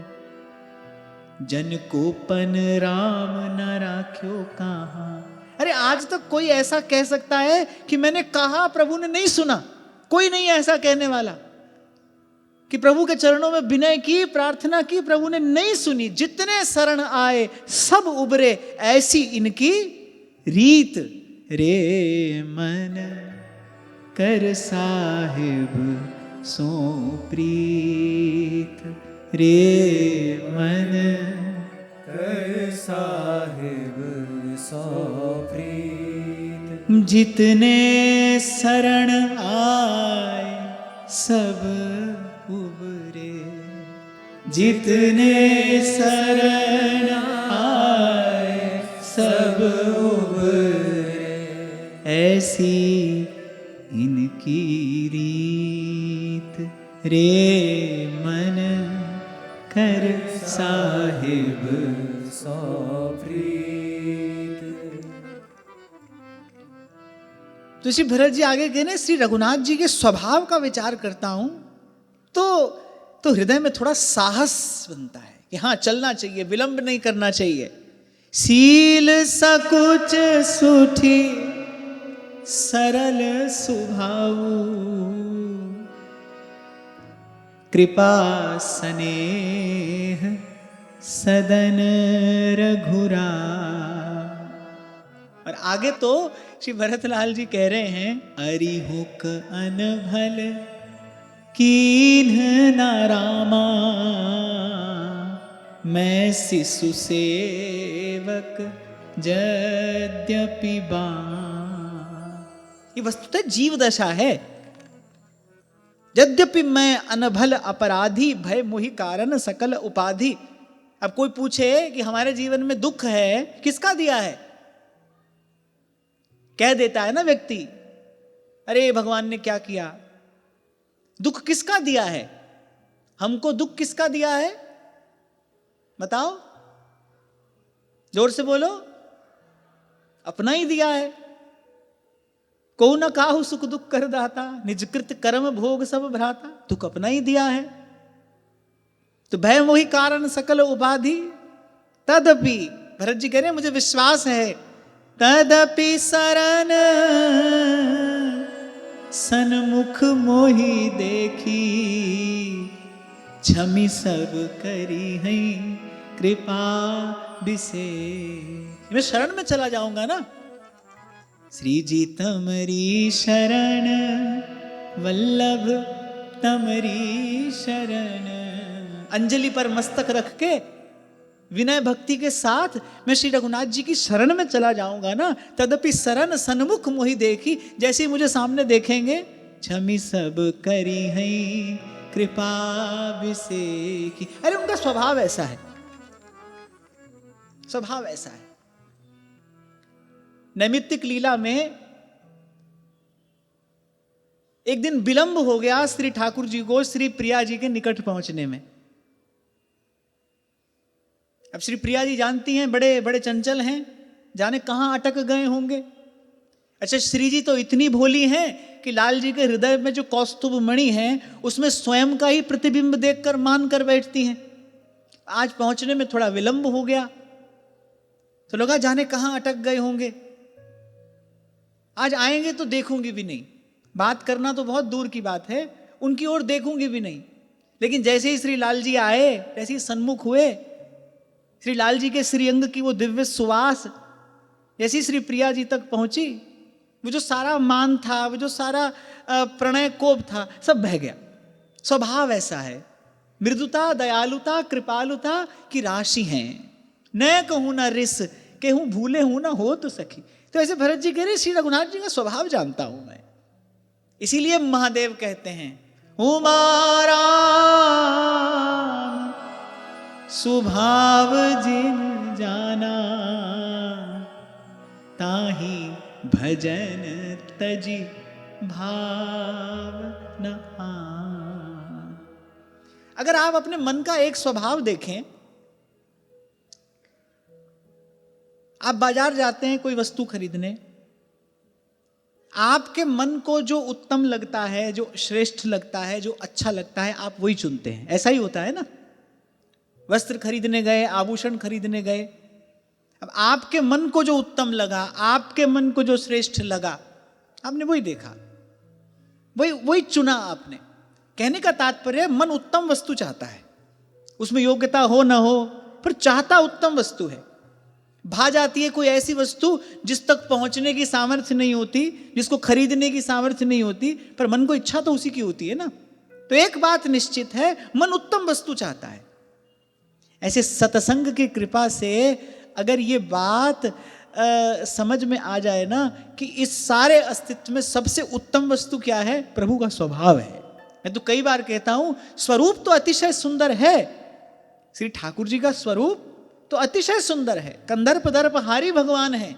जन को पन राम न राख्यो कहाँ। अरे आज तक कोई ऐसा कह सकता है कि मैंने कहा प्रभु ने नहीं सुना? कोई नहीं ऐसा कहने वाला कि प्रभु के चरणों में विनय की, प्रार्थना की, प्रभु ने नहीं सुनी। जितने शरण आए सब उबरे, ऐसी इनकी रीत। रे मन कर साहिब सो प्रीत, रे मन कर साहिब सो प्रीत, जितने शरण आए सब उबरे, जितने शरण आए सब उबरे। ऐसी इनकी रीत, रे मन कर साहिब सो प्रीत। तो श्री भरत जी आगे कहने, श्री रघुनाथ जी के स्वभाव का विचार करता हूं तो हृदय में थोड़ा साहस बनता है कि हाँ चलना चाहिए, विलंब नहीं करना चाहिए। सील सकुच सुठी सरल सुभाऊ, कृपा स्नेह सदन रघुरा। और आगे तो श्री भरतलाल जी कह रहे हैं, अरिहुक अनभल कीन्ह न रामा, मैं शिशु सेवक यद्यपि बाँ। ये वस्तुतः जीव दशा है। यद्यपि मैं अनभल अपराधी, भय मोहि कारण सकल उपाधि। अब कोई पूछे कि हमारे जीवन में दुख है, किसका दिया है? कह देता है ना व्यक्ति, अरे भगवान ने क्या किया। दुख किसका दिया है? हमको दुख किसका दिया है बताओ, जोर से बोलो। अपना ही दिया है। को न काहू सुख दुख कर दाता, निजकृत कर्म भोग सब भ्राता। दुख अपना ही दिया है। तो भय मोहि कारण सकल उपाधि, तदपि भरत जी कह रहे हैं मुझे विश्वास है, तदपि शरण सन्मुख मोहि देखी, छमि सब करी है कृपा विशेष। मैं शरण में चला जाऊंगा ना। श्री जी तमरी शरण, वल्लभ तमरी शरण। अंजलि पर मस्तक रख के विनय भक्ति के साथ मैं श्री रघुनाथ जी की शरण में चला जाऊंगा ना। तदपि शरण सन्मुख मोहि देखी, जैसे ही मुझे सामने देखेंगे, छमि सब करी है कृपा विशेखी। अरे उनका स्वभाव ऐसा है, स्वभाव ऐसा है। नैमित्तिक लीला में एक दिन विलंब हो गया श्री ठाकुर जी को श्री प्रिया जी के निकट पहुंचने में। अब श्री प्रिया जी जानती हैं बड़े बड़े चंचल हैं, जाने कहां अटक गए होंगे। अच्छा, श्री जी तो इतनी भोली हैं कि लाल जी के हृदय में जो कौस्तुभ मणि है उसमें स्वयं का ही प्रतिबिंब देखकर मान कर बैठती हैं। आज पहुंचने में थोड़ा विलंब हो गया तो लगा जाने कहां अटक गए होंगे। आज आएंगे तो देखूंगी भी नहीं, बात करना तो बहुत दूर की बात है, उनकी ओर देखूंगी भी नहीं। लेकिन जैसे ही श्री लाल जी आए, जैसे ही सन्मुख हुए, श्री लाल जी के श्रीअंग की वो दिव्य सुवास जैसी श्री प्रिया जी तक पहुंची, वो जो सारा मान था, वो जो सारा प्रणय कोप था, सब बह गया। स्वभाव ऐसा है, मृदुता दयालुता कृपालुता की राशि है। न कहूं न रिस, कहूं भूले हूं ना हो तो सखी। तो ऐसे भरत जी कह रहे श्री रघुनाथ जी का स्वभाव जानता हूं मैं, इसीलिए महादेव कहते हैं उमारा स्वभाव जिन जाना, ताही भजन तजी भाव न आन। अगर आप अपने मन का एक स्वभाव देखें, आप बाजार जाते हैं कोई वस्तु खरीदने, आपके मन को जो उत्तम लगता है, जो श्रेष्ठ लगता है, जो अच्छा लगता है, आप वही चुनते हैं। ऐसा ही होता है ना। वस्त्र खरीदने गए, आभूषण खरीदने गए, अब आपके मन को जो उत्तम लगा, आपके मन को जो श्रेष्ठ लगा, आपने वही देखा, वही चुना आपने। कहने का तात्पर्य मन उत्तम वस्तु चाहता है, उसमें योग्यता हो ना हो, पर चाहता उत्तम वस्तु है। भा जाती है कोई ऐसी वस्तु जिस तक पहुंचने की सामर्थ्य नहीं होती, जिसको खरीदने की सामर्थ्य नहीं होती, पर मन को इच्छा तो उसी की होती है ना। तो एक बात निश्चित है, मन उत्तम वस्तु चाहता है। ऐसे सत्संग की कृपा से अगर ये बात समझ में आ जाए ना कि इस सारे अस्तित्व में सबसे उत्तम वस्तु क्या है, प्रभु का स्वभाव है। मैं तो कई बार कहता हूं, स्वरूप तो अतिशय सुंदर है, श्री ठाकुर जी का स्वरूप तो अतिशय सुंदर है, कंदर्प दर्प हारी भगवान है।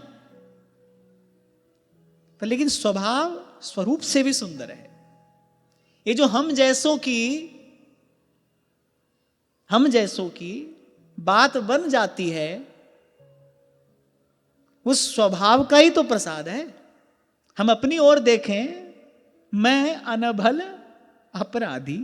पर लेकिन स्वभाव स्वरूप से भी सुंदर है। ये जो हम जैसों की बात बन जाती है, उस स्वभाव का ही तो प्रसाद है। हम अपनी ओर देखें, मैं अनभल अपराधी,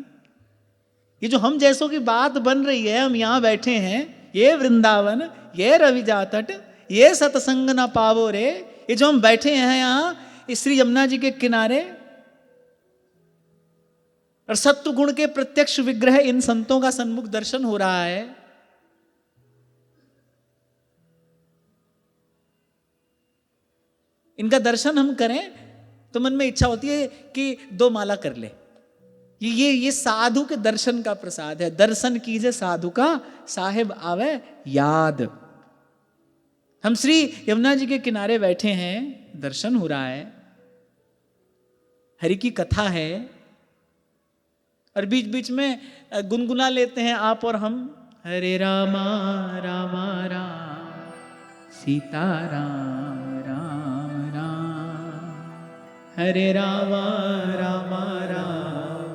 ये जो हम जैसों की बात बन रही है, हम यहां बैठे हैं, ये वृंदावन, ये रविजा तट, ये सत्संग न पावो रे, ये जो हम बैठे हैं यहां श्री यमुना जी के किनारे, और सत्व गुण के प्रत्यक्ष विग्रह इन संतों का सन्मुख दर्शन हो रहा है। इनका दर्शन हम करें तो मन में इच्छा होती है कि 2 माला कर ले। ये साधु के दर्शन का प्रसाद है। दर्शन कीजिए साधु का, साहेब आवे याद। हम श्री यमुना जी के किनारे बैठे हैं, दर्शन हो रहा है, हरि की कथा है, और बीच बीच में गुनगुना लेते हैं आप और हम, हरे रामा रामा राम सीता राम राम राम, हरे रामा रामा राम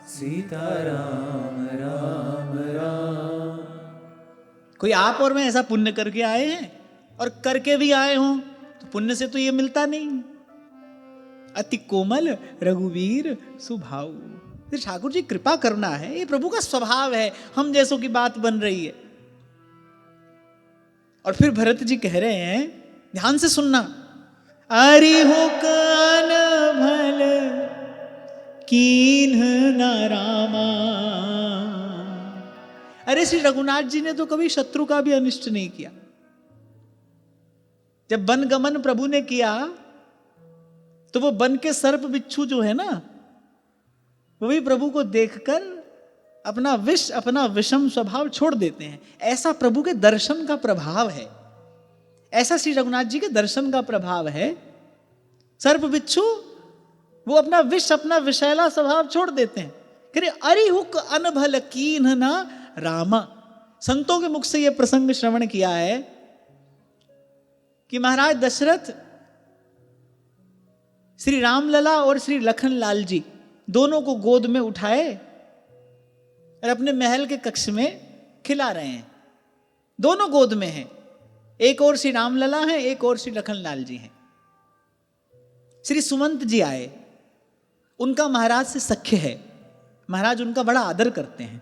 सीता राम राम राम। कोई आप और मैं ऐसा पुण्य करके आए हैं, और करके भी आए हों तो पुण्य से तो ये मिलता नहीं। अति कोमल रघुवीर सुभाऊ, ठाकुर जी कृपा करना है, ये प्रभु का स्वभाव है। हम जैसों की बात बन रही है। और फिर भरत जी कह रहे हैं, ध्यान से सुनना, अरिहु कान भल कीन्ह न रामा। अरे श्री रघुनाथ जी ने तो कभी शत्रु का भी अनिष्ट नहीं किया। जब वन गमन प्रभु ने किया तो वो वन के सर्प बिच्छू जो है ना, वो भी प्रभु को देखकर अपना विषम स्वभाव छोड़ देते हैं। ऐसा प्रभु के दर्शन का प्रभाव है, ऐसा श्री रघुनाथ जी के दर्शन का प्रभाव है। सर्प बिच्छू वो अपना विषैला स्वभाव छोड़ देते हैं। कह रहे अरिहुक अनभल कीन्ह ना रामा। संतों के मुख से यह प्रसंग श्रवण किया है कि महाराज दशरथ श्री रामलला और श्री लखन लाल जी दोनों को गोद में उठाए और अपने महल के कक्ष में खिला रहे हैं। दोनों गोद में हैं, एक और श्री रामलला हैं, एक और श्री लखन लाल जी हैं। श्री सुमंत जी आए, उनका महाराज से सख्य है, महाराज उनका बड़ा आदर करते हैं।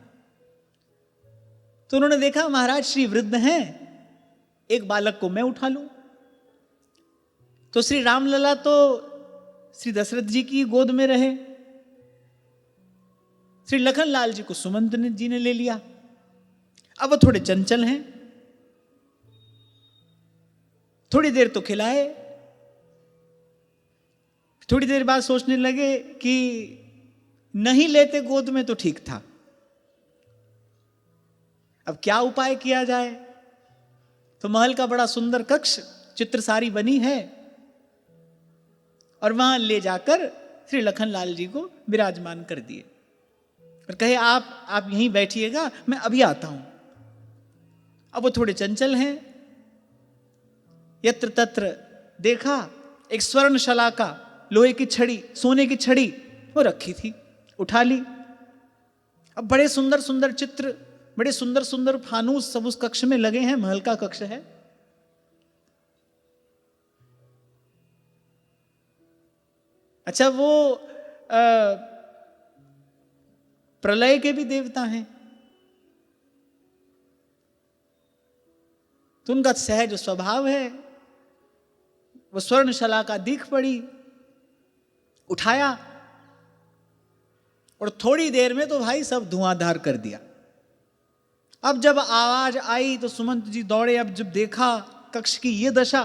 तो उन्होंने देखा महाराज श्री वृद्ध हैं, एक बालक को मैं उठा लूं। तो श्री रामलला तो श्री दशरथ जी की गोद में रहे, श्री लखन लाल जी को सुमंत जी ने ले लिया। अब वो थोड़े चंचल हैं, थोड़ी देर तो खिलाए, थोड़ी देर बाद सोचने लगे कि नहीं लेते गोद में तो ठीक था, अब क्या उपाय किया जाए। तो महल का बड़ा सुंदर कक्ष चित्रसारी बनी है, और वहां ले जाकर श्री लखन लाल जी को विराजमान कर दिए और कहे आप यहीं बैठिएगा, मैं अभी आता हूं। अब वो थोड़े चंचल हैं, यत्र तत्र देखा एक स्वर्ण शलाका, लोहे की छड़ी, सोने की छड़ी वो रखी थी, उठा ली। अब बड़े सुंदर सुंदर चित्र, बड़े सुंदर सुंदर फानूस सब उस कक्ष में लगे हैं, महल का कक्ष है। अच्छा, वो प्रलय के भी देवता हैं, तो उनका सहज स्वभाव है, वो स्वर्ण शलाका दिख पड़ी, उठाया और थोड़ी देर में तो भाई सब धुआंधार कर दिया। अब जब आवाज आई तो सुमंत जी दौड़े। अब जब देखा कक्ष की ये दशा,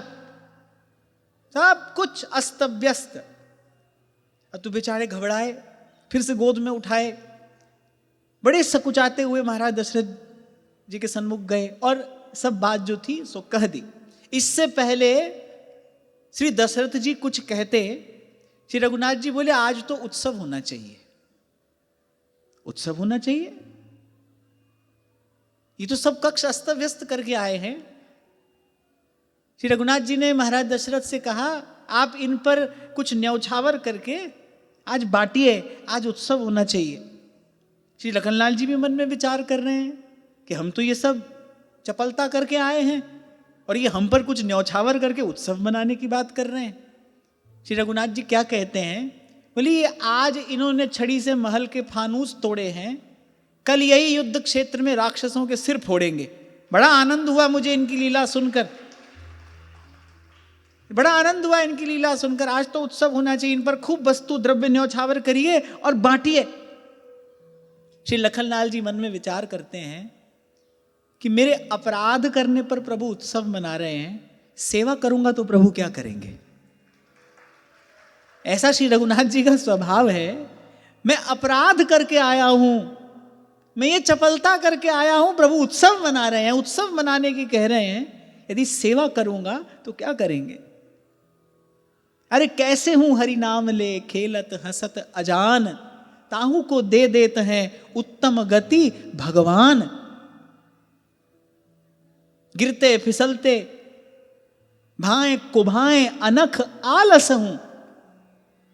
सब कुछ अस्त व्यस्त। अब तो बेचारे घबराए, फिर से गोद में उठाए, बड़े सकुचाते हुए महाराज दशरथ जी के सन्मुख गए और सब बात जो थी सो कह दी। इससे पहले श्री दशरथ जी कुछ कहते, श्री रघुनाथ जी बोले आज तो उत्सव होना चाहिए, उत्सव होना चाहिए, ये तो सब कक्ष अस्त व्यस्त करके आए हैं। श्री रघुनाथ जी ने महाराज दशरथ से कहा आप इन पर कुछ न्यौछावर करके आज बांटिए, आज उत्सव होना चाहिए। श्री लखनलाल जी भी मन में विचार कर रहे हैं कि हम तो ये सब चपलता करके आए हैं और ये हम पर कुछ न्यौछावर करके उत्सव मनाने की बात कर रहे हैं। श्री रघुनाथ जी क्या कहते हैं, बोले ये आज इन्होंने छड़ी से महल के फानूस तोड़े हैं, कल यही युद्ध क्षेत्र में राक्षसों के सिर फोड़ेंगे। बड़ा आनंद हुआ मुझे इनकी लीला सुनकर, बड़ा आनंद हुआ इनकी लीला सुनकर। आज तो उत्सव होना चाहिए, इन पर खूब वस्तु द्रव्य न्यौछावर करिए और बांटिए। श्री लखनलाल जी मन में विचार करते हैं कि मेरे अपराध करने पर प्रभु उत्सव मना रहे हैं, सेवा करूंगा तो प्रभु क्या करेंगे। ऐसा श्री रघुनाथ जी का स्वभाव है। मैं अपराध करके आया हूं, मैं ये चपलता करके आया हूं, प्रभु उत्सव मना रहे हैं, उत्सव मनाने की कह रहे हैं, यदि सेवा करूंगा तो क्या करेंगे। अरे कैसे हूं हरि नाम ले खेलत हंसत अजान, ताहू को दे देते हैं उत्तम गति भगवान। गिरते फिसलते भाएं कुभाएं अनख आलस हूं,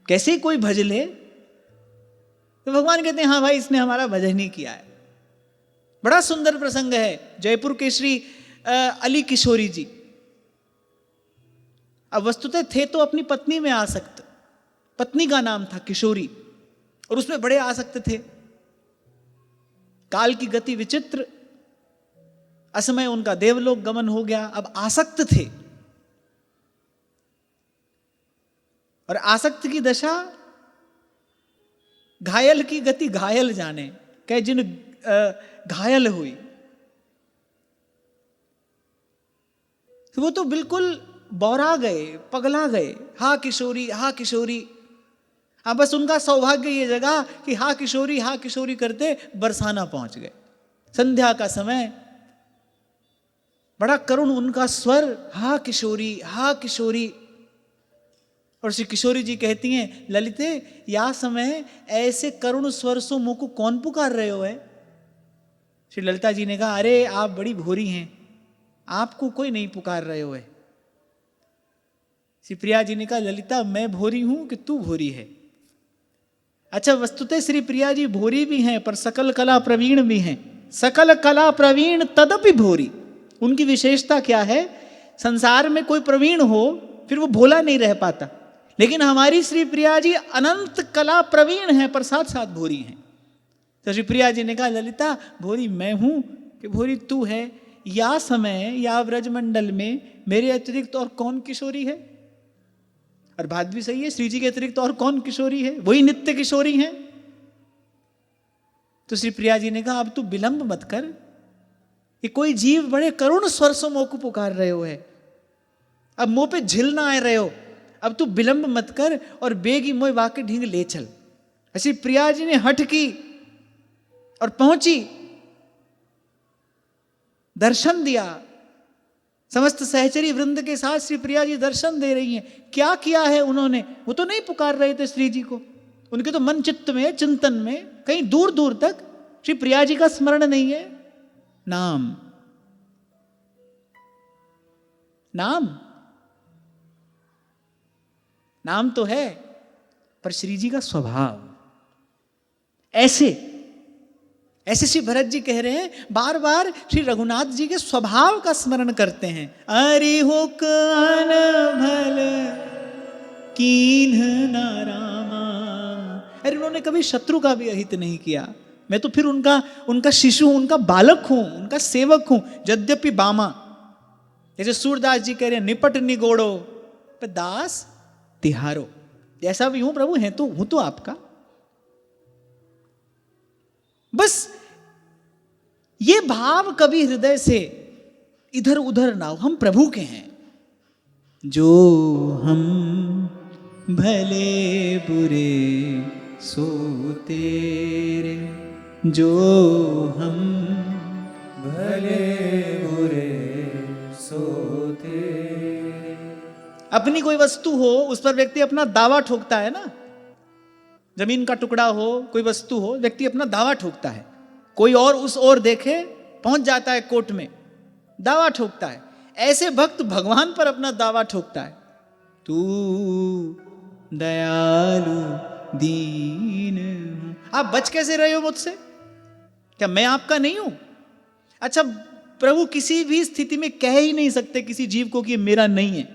कैसे कोई भज ले। तो भगवान कहते हैं हाँ भाई इसने हमारा भजन ही किया है। बड़ा सुंदर प्रसंग है जयपुर के श्री अली किशोरी जी। अब वस्तुतः थे तो अपनी पत्नी में आसक्त, पत्नी का नाम था किशोरी और उसमें बड़े आसक्त थे। काल की गति विचित्र, असमय उनका देवलोक गमन हो गया, अब आसक्त थे। और आसक्त की दशा, घायल की गति घायल जाने, कह जिन घायल हुई। तो वो तो बिल्कुल बौरा गए, पगला गए। हा किशोरी, हा किशोरी। हाँ बस उनका सौभाग्य ये जगह कि हा किशोरी करते बरसाना पहुंच गए। संध्या का समय, बड़ा करुण उनका स्वर, हा किशोरी, हा किशोरी। और श्री किशोरी जी कहती हैं, ललिते या समय ऐसे करुण स्वर से मुझको कौन पुकार रहे हो है। श्री ललिता जी ने कहा, अरे आप बड़ी भोरी हैं, आपको कोई नहीं पुकार रहे हो है। श्री प्रिया जी ने कहा, ललिता मैं भोरी हूं कि तू भोरी है। अच्छा वस्तुतः श्री प्रिया जी भोरी भी हैं पर सकल कला प्रवीण भी हैं। सकल कला प्रवीण तदपि भोरी। उनकी विशेषता क्या है, संसार में कोई प्रवीण हो फिर वो भोला नहीं रह पाता, लेकिन हमारी श्री प्रिया जी अनंत कला प्रवीण हैं पर साथ साथ भोरी हैं। तो श्री प्रिया जी ने कहा, ललिता भोरी मैं हूं कि भोरी तू है। या समय या व्रजमंडल में मेरे अतिरिक्त और कौन किशोरी है। और बात भी सही है, श्री जी के अतिरिक्त और कौन किशोरी है, वही नित्य किशोरी हैं। तो श्री प्रिया जी ने कहा, अब तू विलंब मत कर, ये कोई जीव बड़े करुण स्वर से मोह को पुकार रहे हो है, अब मुंह पे झिल ना आए रहे हो, अब तू विलंब मत कर और बेगी मोह वाके ढींग ले चल। श्री प्रिया जी ने हठ की और पहुंची, दर्शन दिया। समस्त सहचरी वृंद के साथ श्री प्रिया जी दर्शन दे रही हैं। क्या किया है उन्होंने, वो तो नहीं पुकार रहे थे श्री जी को, उनके तो मन चित्त में, चिंतन में कहीं दूर दूर तक श्री प्रिया जी का स्मरण नहीं है। नाम, नाम, नाम तो है पर श्री जी का स्वभाव। ऐसे ऐसे श्री भरत जी कह रहे हैं, बार बार श्री रघुनाथ जी के स्वभाव का स्मरण करते हैं। अरि हुक अन भल कीन्ह न रामा। अरे उन्होंने कभी शत्रु का भी अहित नहीं किया। मैं तो फिर उनका शिशु, उनका बालक हूं, उनका सेवक हूं। यद्यपि बामा, जैसे सूरदास जी कह रहे हैं, निपट निगोड़ो पे दास तिहारो। जैसा भी हूं प्रभु, है तो हूं तो आपका। बस ये भाव कभी हृदय से इधर उधर ना हो, हम प्रभु के हैं। जो हम भले बुरे सो तेरे, जो हम भले बुरे सो तेरे। अपनी कोई वस्तु हो, उस पर व्यक्ति अपना दावा ठोकता है ना। जमीन का टुकड़ा हो, कोई वस्तु हो, व्यक्ति अपना दावा ठोकता है। कोई और उस ओर देखे, पहुंच जाता है कोर्ट में, दावा ठोकता है। ऐसे भक्त भगवान पर अपना दावा ठोकता है। तू दयालु दीन हूं। आप बच कैसे रहे हो मुझसे? क्या मैं आपका नहीं हूं? अच्छा, प्रभु किसी भी स्थिति में कह ही नहीं सकते किसी जीव को कि ये मेरा नहीं है।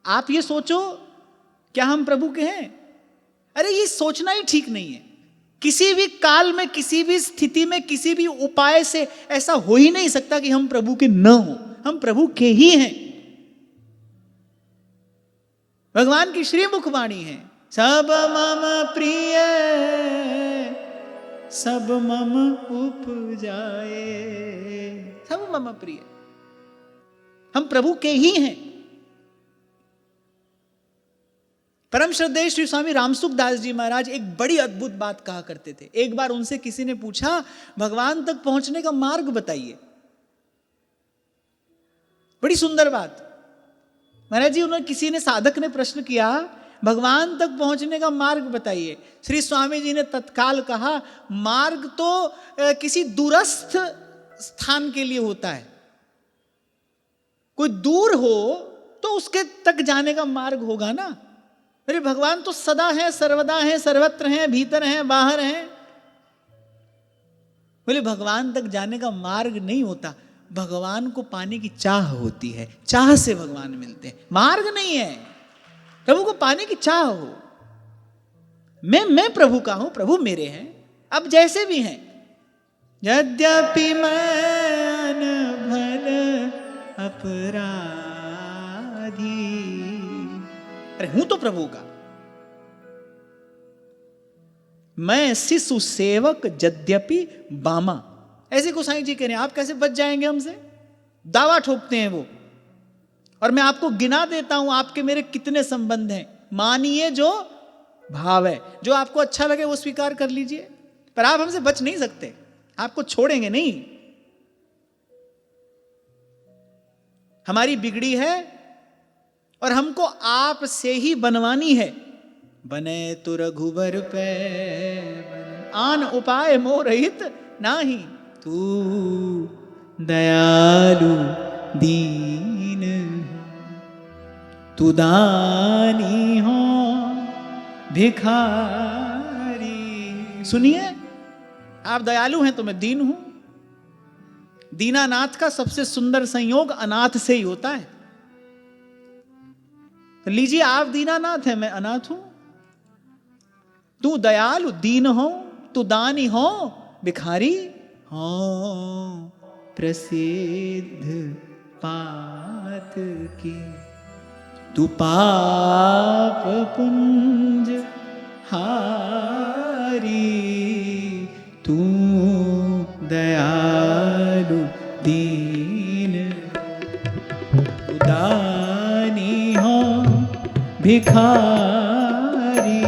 आप ये सोचो, क्या हम प्रभु के हैं? अरे ये सोचना ही ठीक नहीं है। किसी भी काल में, किसी भी स्थिति में, किसी भी उपाय से ऐसा हो ही नहीं सकता कि हम प्रभु के न हो। हम प्रभु के ही हैं। भगवान की श्रीमुख वाणी है, सब मम प्रिय सब मम उपजाए। सब मम प्रिय, हम प्रभु के ही हैं। परम श्रद्धेय श्री स्वामी रामसुख दास जी महाराज एक बड़ी अद्भुत बात कहा करते थे। एक बार उनसे किसी ने पूछा, भगवान तक पहुंचने का मार्ग बताइए। बड़ी सुंदर बात। महाराज जी, उन्होंने, किसी ने, साधक ने प्रश्न किया, भगवान तक पहुंचने का मार्ग बताइए। श्री स्वामी जी ने तत्काल कहा, मार्ग तो किसी दूरस्थ स्थान के लिए होता है। कोई दूर हो तो उसके तक जाने का मार्ग होगा ना। अरे भगवान तो सदा है, सर्वदा है, सर्वत्र हैं, भीतर हैं, बाहर हैं। बोले भगवान तक जाने का मार्ग नहीं होता, भगवान को पाने की चाह होती है। चाह से भगवान मिलते हैं, मार्ग नहीं है। प्रभु को पाने की चाह हो। मैं प्रभु का हूं, प्रभु मेरे हैं, अब जैसे भी हैं। यद्यपि मैं अनभल अपराधी, अरे हूं तो प्रभु का। मैं शिशु सेवक यद्यपि बामा, ऐसे गोसाई जी कह रहे हैं। आप कैसे बच जाएंगे हमसे? दावा ठोकते हैं वो। और मैं आपको गिना देता हूं आपके मेरे कितने संबंध हैं। मानिए जो भाव है, जो आपको अच्छा लगे वो स्वीकार कर लीजिए, पर आप हमसे बच नहीं सकते, आपको छोड़ेंगे नहीं। हमारी बिगड़ी है और हमको आप से ही बनवानी है। बने तो रघुवर पे आन उपाय मोह रहित नाही, तू दयालु दीन, तू दानी हो भिखारी। सुनिए, आप दयालु हैं तो मैं दीन हूं। दीनानाथ का सबसे सुंदर संयोग अनाथ से ही होता है। तो लीजिए, आप दीनानाथ हैं, मैं अनाथ हूं। तू दयालु दीन हो, तू दानी हो भिखारी हो, प्रसिद्ध पात की, तू पाप पुंज हारी, तू दयालु दीन, दानी हो भिखारी,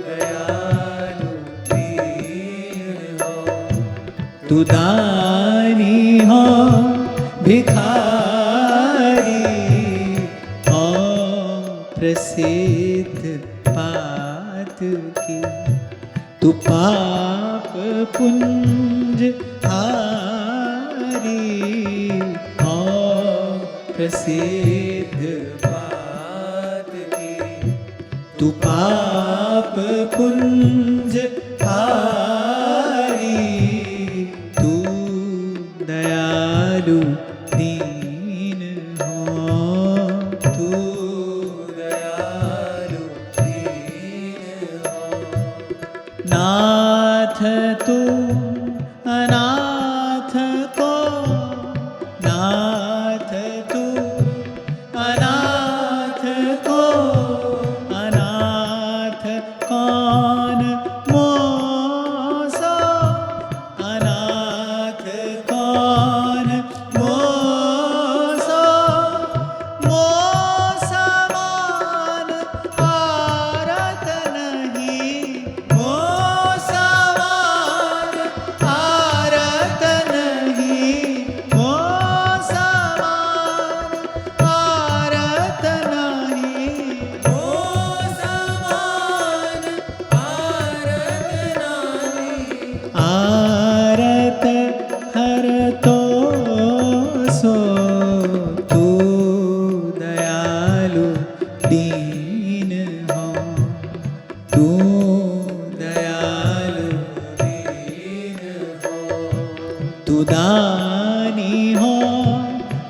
दयालु दीन हो, तू दानी हो भिखारी, हो प्रसिद्ध पात की, तू पाप पुंज हारी, हो प्रसिद्ध पात की, तू पाप पुंज हारी, तू दयालु दीन हो, तू दयालु दीन हो। नाथ तू अनाथ को, नाथ तू अनाथ को, अनाथ कौन मोसो, अनाथ कौन मोसो, मोसमान आरत नहीं, मोसमान आरत नहीं, मोसमान आरत नहीं, मोसमान आरत नहीं, आरत हर तो सो तू दानी हो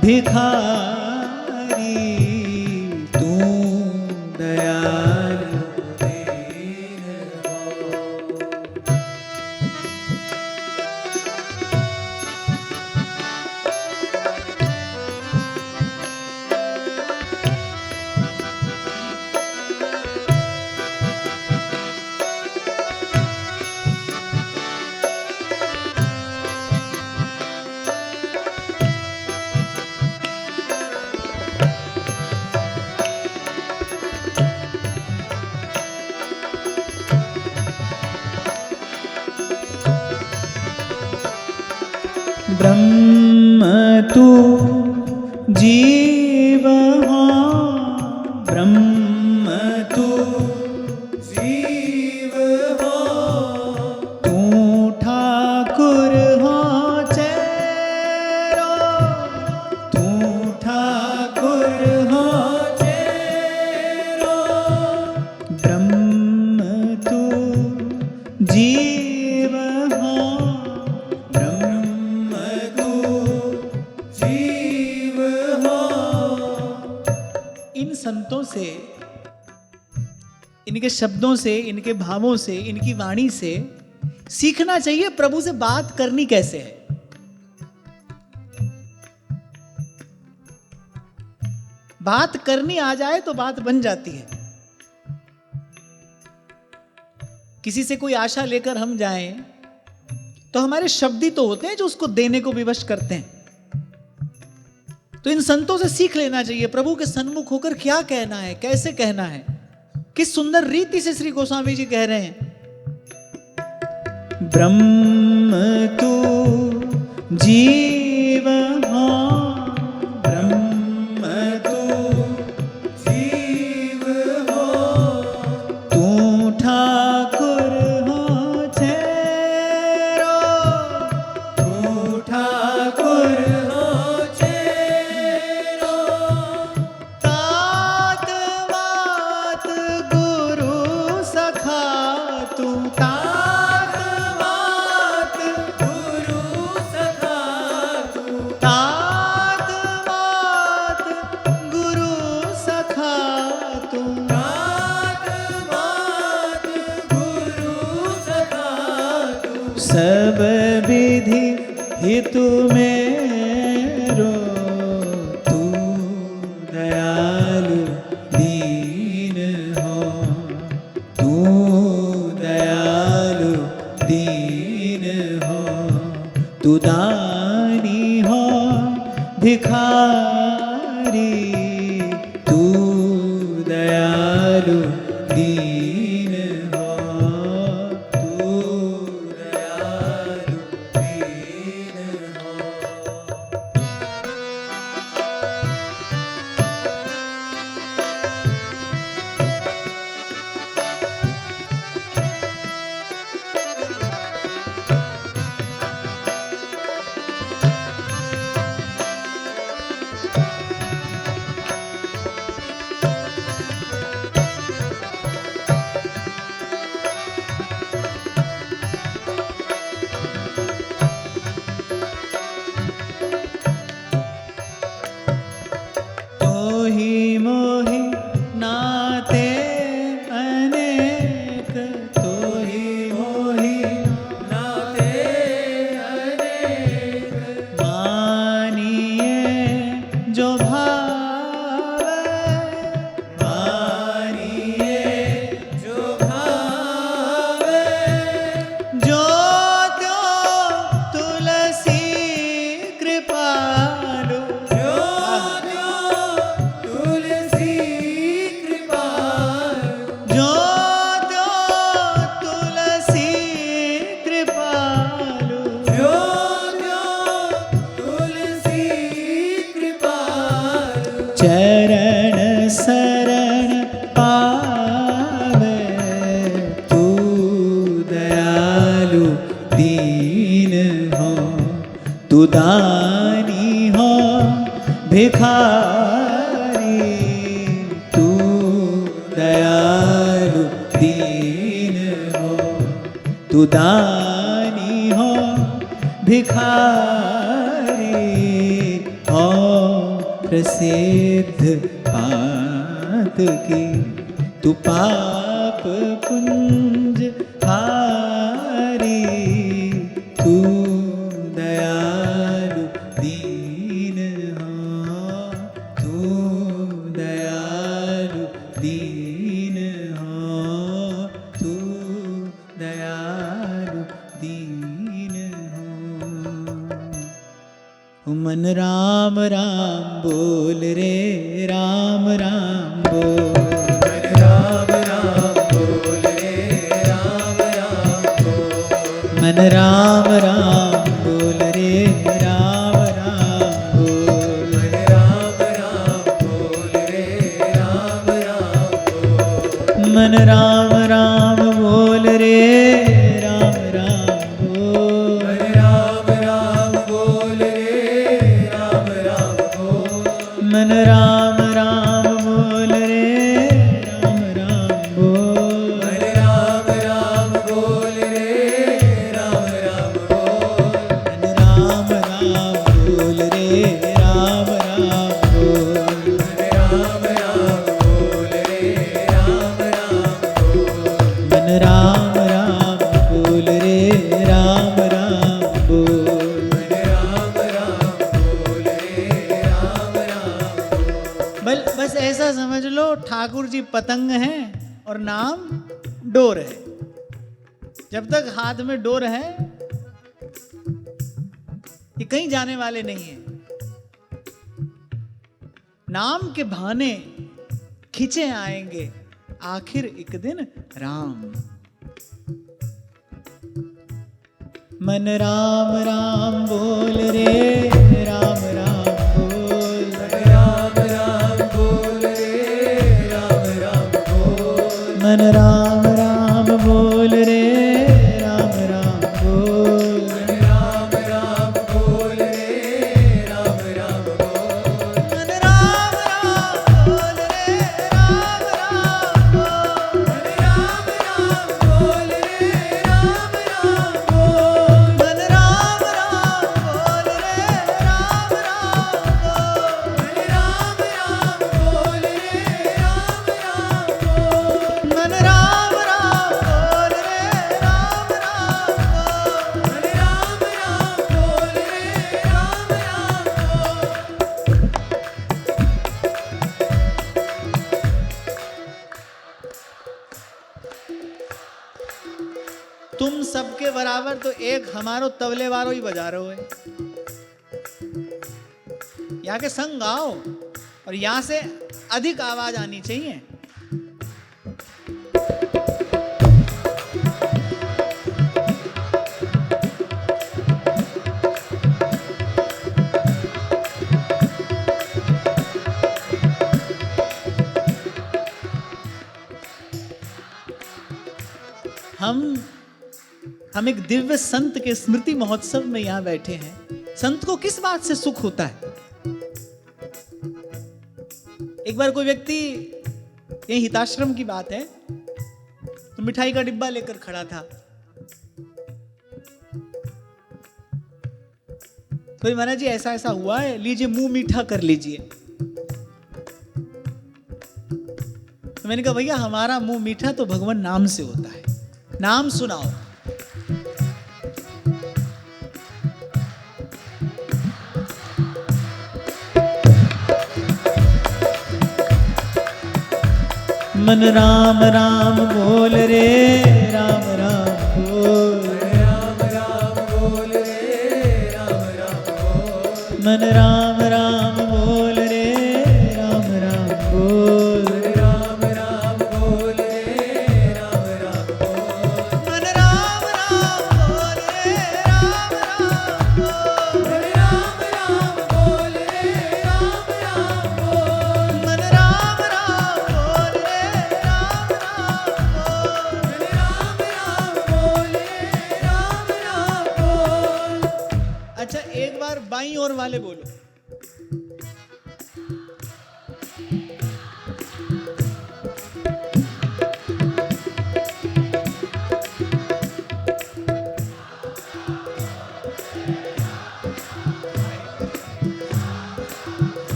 भिखारी, तू दयालु दीन हो। ब्रह्म तू जीव हो, ब्रह्म तू जीव हो, तू ठाकुर हो चेरो, तू ठाकुर हो चेरो। ब्रह्म तू जीव हो, ब्रह्म तू जीव हो। इन संतों से, इनके शब्दों से, इनके भावों से, इनकी वाणी से सीखना चाहिए प्रभु से बात करनी कैसे है। बात करनी आ जाए तो बात बन जाती है। किसी से कोई आशा लेकर हम जाएं तो हमारे शब्द ही तो होते हैं जो उसको देने को विवश करते हैं। तो इन संतों से सीख लेना चाहिए प्रभु के सन्मुख होकर क्या कहना है, कैसे कहना है। किस सुंदर रीति से श्री गोस्वामी जी कह रहे हैं, ब्रह्म तू जीव हो, ब्रह्म तू जीव हो, तू ठाकुर हो चेरो, तू ठाकुर हो चेरो। तात मात गुरु सखा तू, तात मात गुरु सखा तू, तात मात गुरु सखा तू, तात मात गुरु सखा तू। सब विधि हितु मेरो, तू दयालु दीन हो, तू दयालु दीन हो। तू दानी हो भिखारी, तू दयालु दीन हो, तू दयालु दीन हो। तोहि मोहि नाते अनेक, तोहि मोहि नाते अनेक। मानिए जो भावे, मानिए जो भावे, जो त्यो तुलसी कृपालु, जो त्यो तुलसी कृपालु, जो त्यो तुलसी कृपालु, जो त्यो तुलसी कृपालु। चरण शरण पावे, तू दयालु दीन हो, तू दानी हो भिखारी, तू दयालु दीन हो, तू दानी हो भिखारी और प्रसिद्ध पात की तू पाप पुंज हारी तू दयालु दीन हो तू दयालु दीन हो तू दयालु दीन हो। मन राम राम बोल रे राम राम बोल राम राम बोल रे राम राम बोल मन राम राम बोल रे राम राम बोल राम राम बोल रे राम राम बोल मन राम राम बोल रे राम राम बोल राम राम बोल रे राम राम बोल मन राम राम बोल रे राम राम बोल राम राम बोल रे राम राम बोल राम राम बोल रे राम राम बोल राम राम बोल रे राम राम बोल मन राम राम बोल रे राम राम बोल राम राम बोल रे राम राम बस ऐसा समझ लो ठाकुर जी पतंग हैं और नाम डोर है। जब तक हाथ में डोर है ये कहीं जाने वाले नहीं है। नाम के बहाने खिंचे आएंगे आखिर एक दिन राम। मन राम राम बोल रे राम राम बोल राम राम बोल रे राम राम बोल मन राम राम बोल रे राम राम बोल राम राम बोल रे राम राम बोल मन राम राम बोल रे राम राम बोल राम राम बोल रे राम राम बोल मन राम राम बोल रे राम राम बोल राम राम बोल रे राम राम बोल मन राम राम बोल रे राम राम बोल राम राम बोल रे राम राम बोल तुम सबके बराबर तो एक हमारो तबले वारो ही बजा रहे हो। यहाँ के संग गाओ और यहाँ से अधिक आवाज आनी चाहिए। हम एक दिव्य संत के स्मृति महोत्सव में यहाँ बैठे हैं। संत को किस बात से सुख होता है? एक बार कोई व्यक्ति, ये हिताश्रम की बात है, तो मिठाई का डिब्बा लेकर खड़ा था। तो महाराज जी ऐसा ऐसा हुआ है, लीजिए मुंह मीठा कर लीजिए। तो मैंने कहा भैया हमारा मुंह मीठा तो भगवान नाम से होता है, नाम सुनाओ। मन राम राम बोल रे राम राम बोल राम राम बोल रे राम राम बोल मन राम राम बोल रे राम राम बोल राम राम बोल रे राम राम बोल मन राम राम बोल रे राम राम बोल राम राम बोल रे राम राम बोल मन राम राम बोल रे राम राम बोल राम राम बोल रे राम राम बोल अच्छा एक बार बाईं ओर वाले बोलो।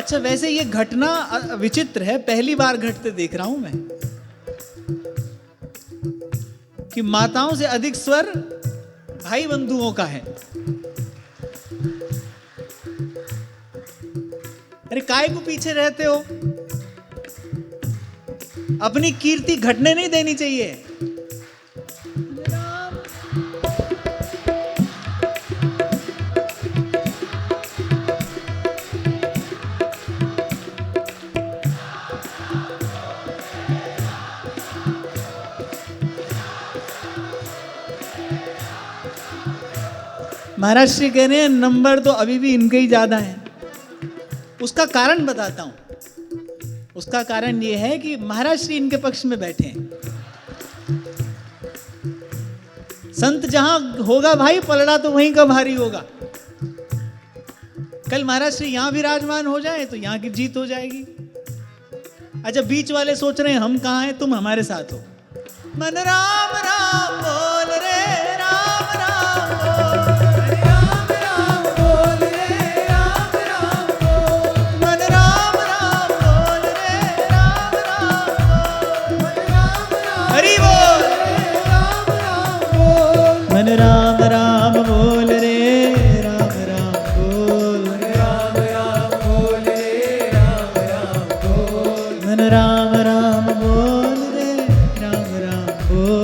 अच्छा, वैसे ये घटना विचित्र है, पहली बार घटते देख रहा हूं मैं कि माताओं से अधिक स्वर भाई बंधुओं का है। अरे काय को पीछे रहते हो? अपनी कीर्ति घटने नहीं देनी चाहिए। महाराज श्री कह रहे हैं नंबर तो अभी भी इनके ही ज्यादा है। उसका कारण बताता हूं। उसका कारण यह है कि महाराज श्री इनके पक्ष में बैठे हैं। संत जहां होगा भाई, पलड़ा तो वहीं का भारी होगा। कल महाराज श्री यहां विराजमान हो जाए तो यहां की जीत हो जाएगी। अच्छा, बीच वाले सोच रहे हैं हम कहां हैं, तुम हमारे साथ हो। मन राम राम बोल रे, राम राम बोल, राम राम बोल रे, राम राम बोल, मन राम राम बोल रे, राम राम बोल, मन राम राम हरि बोल, राम राम बोल, मन राम राम बोल रे, राम राम बोल, राम राम बोल रे, राम राम बोल, मन राम राम बोल रे, राम राम बोल।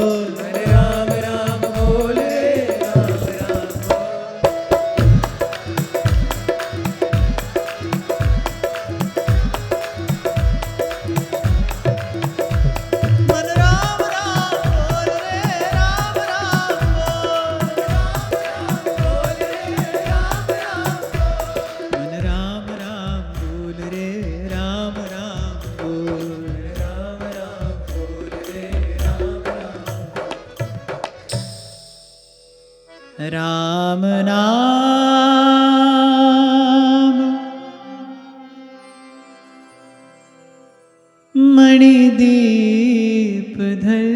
राम राम बोल रे, राम राम मन राम राम बोल रे, राम राम बोल, मन राम राम बोल रे, राम राम बोल, राम राम बोल रे, राम राम राम नाम मणिदीप धर,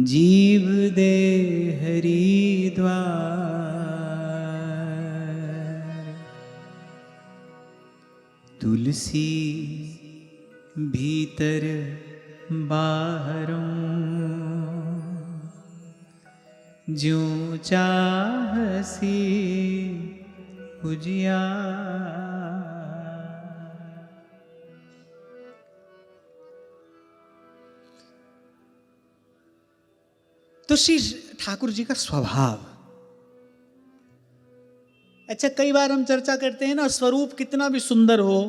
जीव दे हरिद्वार, तुलसी भीतर बाहरों, ज्यों चाहसी उजियार। तो श्री ठाकुर जी का स्वभाव। अच्छा, कई बार हम चर्चा करते हैं ना, स्वरूप कितना भी सुंदर हो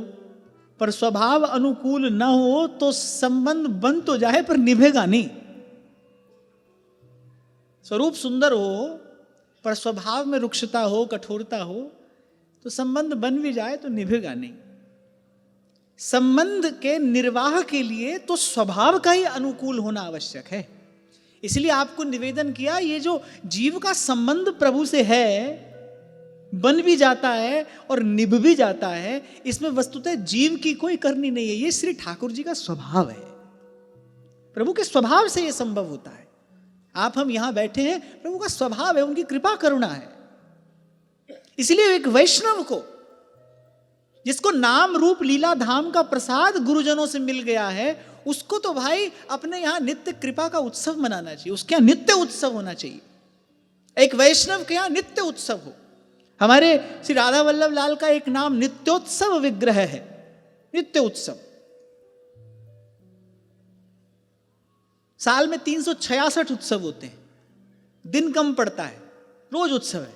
पर स्वभाव अनुकूल न हो तो संबंध बन तो जाए पर निभेगा नहीं। स्वरूप सुंदर हो पर स्वभाव में रुक्षता हो, कठोरता हो तो संबंध बन भी जाए तो निभेगा नहीं। संबंध के निर्वाह के लिए तो स्वभाव का ही अनुकूल होना आवश्यक है। इसलिए आपको निवेदन किया, ये जो जीव का संबंध प्रभु से है, बन भी जाता है और निभ भी जाता है, इसमें वस्तुतः जीव की कोई करनी नहीं है। ये श्री ठाकुर जी का स्वभाव है। प्रभु के स्वभाव से यह संभव होता है। आप हम यहां बैठे हैं, प्रभु का स्वभाव है, उनकी कृपा करुणा है। इसलिए एक वैष्णव को, जिसको नाम रूप लीला धाम का प्रसाद गुरुजनों से मिल गया है, उसको तो भाई अपने यहां नित्य कृपा का उत्सव मनाना चाहिए। उसके यहां नित्य उत्सव होना चाहिए। एक वैष्णव के यहां नित्य उत्सव हो। हमारे श्री राधा वल्लभ लाल का एक नाम नित्योत्सव विग्रह है। नित्य उत्सव। साल में 366 उत्सव होते हैं, दिन कम पड़ता है, रोज उत्सव है,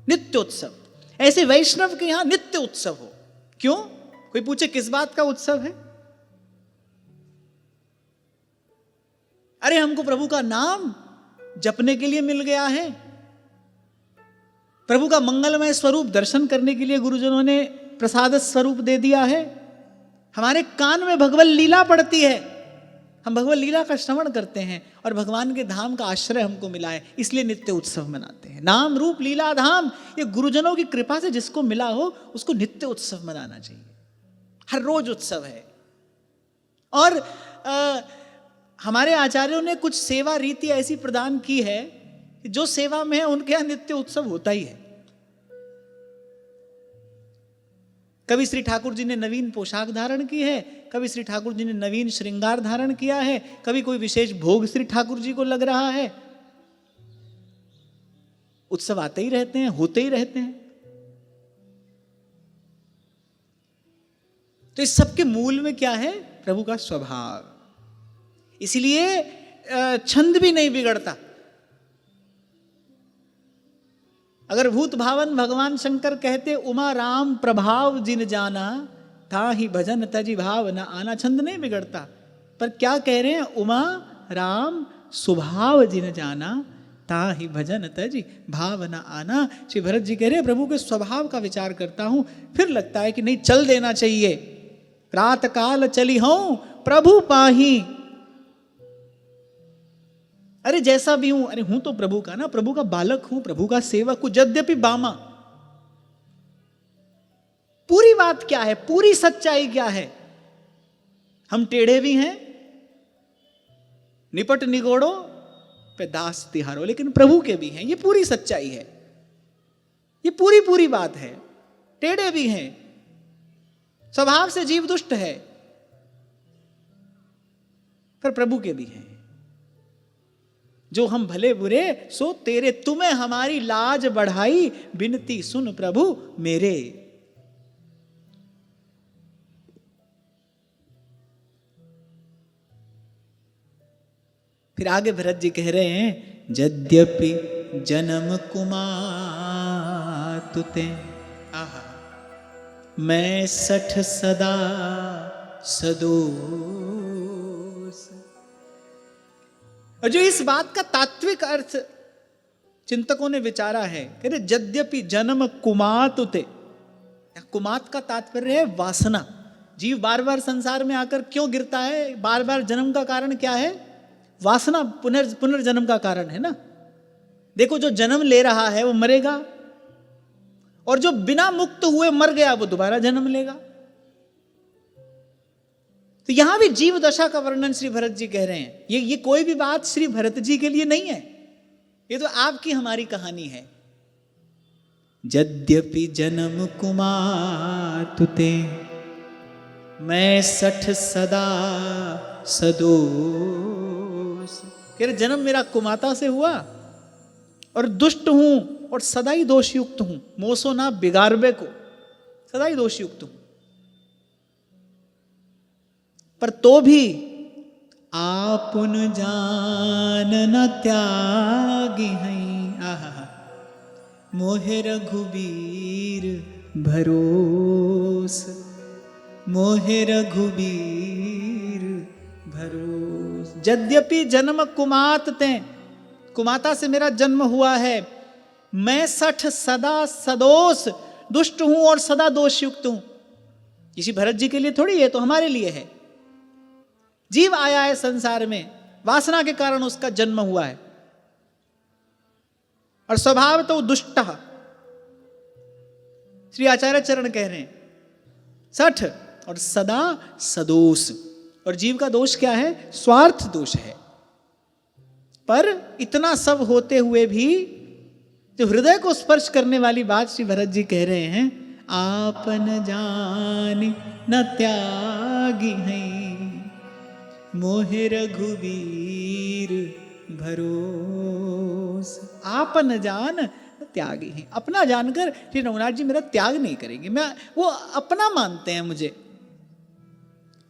नित्योत्सव। ऐसे वैष्णव के यहां नित्य उत्सव हो। क्यों? कोई पूछे किस बात का उत्सव है? अरे हमको प्रभु का नाम जपने के लिए मिल गया है, प्रभु का मंगलमय स्वरूप दर्शन करने के लिए गुरुजनों ने प्रसाद स्वरूप दे दिया है। हमारे कान में भगवत लीला पड़ती है, हम भगवत लीला का श्रवण करते हैं और भगवान के धाम का आश्रय हमको मिला है, इसलिए नित्य उत्सव मनाते हैं। नाम रूप लीला धाम, ये गुरुजनों की कृपा से जिसको मिला हो उसको नित्य उत्सव मनाना चाहिए। हर रोज उत्सव है। और हमारे आचार्यों ने कुछ सेवा रीति ऐसी प्रदान की है जो सेवा में है उनके यहां नित्य उत्सव होता ही है। कभी श्री ठाकुर जी ने नवीन पोशाक धारण की है, कभी श्री ठाकुर जी ने नवीन श्रृंगार धारण किया है, कभी कोई विशेष भोग श्री ठाकुर जी को लग रहा है। उत्सव आते ही रहते हैं, होते ही रहते हैं। तो इस सब के मूल में क्या है? प्रभु का स्वभाव। इसलिए छंद भी नहीं बिगड़ता। अगर भूत भावन भगवान शंकर कहते उमा राम प्रभाव जिन जाना, था ही भजन तजी भाव न आना, छंद नहीं बिगड़ता। पर क्या कह रहे हैं? उमा राम स्वभाव जिन जाना, ता ही भजन तजी भाव न आना। श्री भरत जी कह रहे हैं प्रभु के स्वभाव का विचार करता हूं, फिर लगता है कि नहीं, चल देना चाहिए। रात काल चली हूं प्रभु पाही। अरे जैसा भी हूं, अरे हूं तो प्रभु का ना, प्रभु का बालक हूं, प्रभु का सेवक हूं, यद्यपि बामा। पूरी बात क्या है? पूरी सच्चाई क्या है? हम टेढ़े भी हैं, निपट निगोड़ो पे दास तिहारो, लेकिन प्रभु के भी हैं। ये पूरी सच्चाई है, ये पूरी पूरी बात है। टेढ़े भी हैं, स्वभाव से जीव दुष्ट है, पर प्रभु के भी हैं। जो हम भले बुरे सो तेरे, तुम्हें हमारी लाज बढ़ाई, बिनती सुन प्रभु मेरे। फिर आगे भरत जी कह रहे हैं, यद्यपि जन्म कुमार तुते, आहा, मैं 60 सदा सदोष। और जो इस बात का तात्विक अर्थ चिंतकों ने विचारा है, कह रहे यद्यपि जन्म कुमातुते, कुमात का तात्पर्य है वासना। जीव बार बार संसार में आकर क्यों गिरता है? बार बार जन्म का कारण क्या है? वासना, पुनर्जन्म का कारण है ना। देखो, जो जन्म ले रहा है वो मरेगा, और जो बिना मुक्त हुए मर गया वो दोबारा जन्म लेगा। तो यहां भी जीव दशा का वर्णन श्री भरत जी कह रहे हैं। ये कोई भी बात श्री भरत जी के लिए नहीं है, ये तो आपकी हमारी कहानी है। यद्यपि जन्म कुमार तुते, मैं 60 सदा सदोष। कह रहे जन्म मेरा कुमाता से हुआ, और दुष्ट हूं, और सदा ही दोषयुक्त हूं। मोसो ना बिगाड़बे को, सदा ही दोषयुक्त हूं। पर तो भी आपुन जान न त्यागी हैं, आहा, मोहे रघुबीर भरोस, मोहे रघुबीर भरोस। यद्यपि जन्म कुमात ते, कुमाता से मेरा जन्म हुआ है, मैं 60 सदा सदोष, दुष्ट हूं और सदा दोषयुक्त हूं। किसी भरत जी के लिए थोड़ी है, तो हमारे लिए है। जीव आया है संसार में, वासना के कारण उसका जन्म हुआ है, और स्वभाव तो दुष्ट। श्री आचार्य चरण कह रहे हैं 60 और सदा सदोष। और जीव का दोष क्या है? स्वार्थ दोष है। पर इतना सब होते हुए भी जो हृदय को स्पर्श करने वाली बात श्री भरत जी कह रहे हैं, आपन जान न त्यागी हैं, मोहे रघुबीर भरोस। आपन जान त्यागी हैं, अपना जानकर श्री रघुनाथ जी मेरा त्याग नहीं करेंगे, मैं वो अपना मानते हैं मुझे।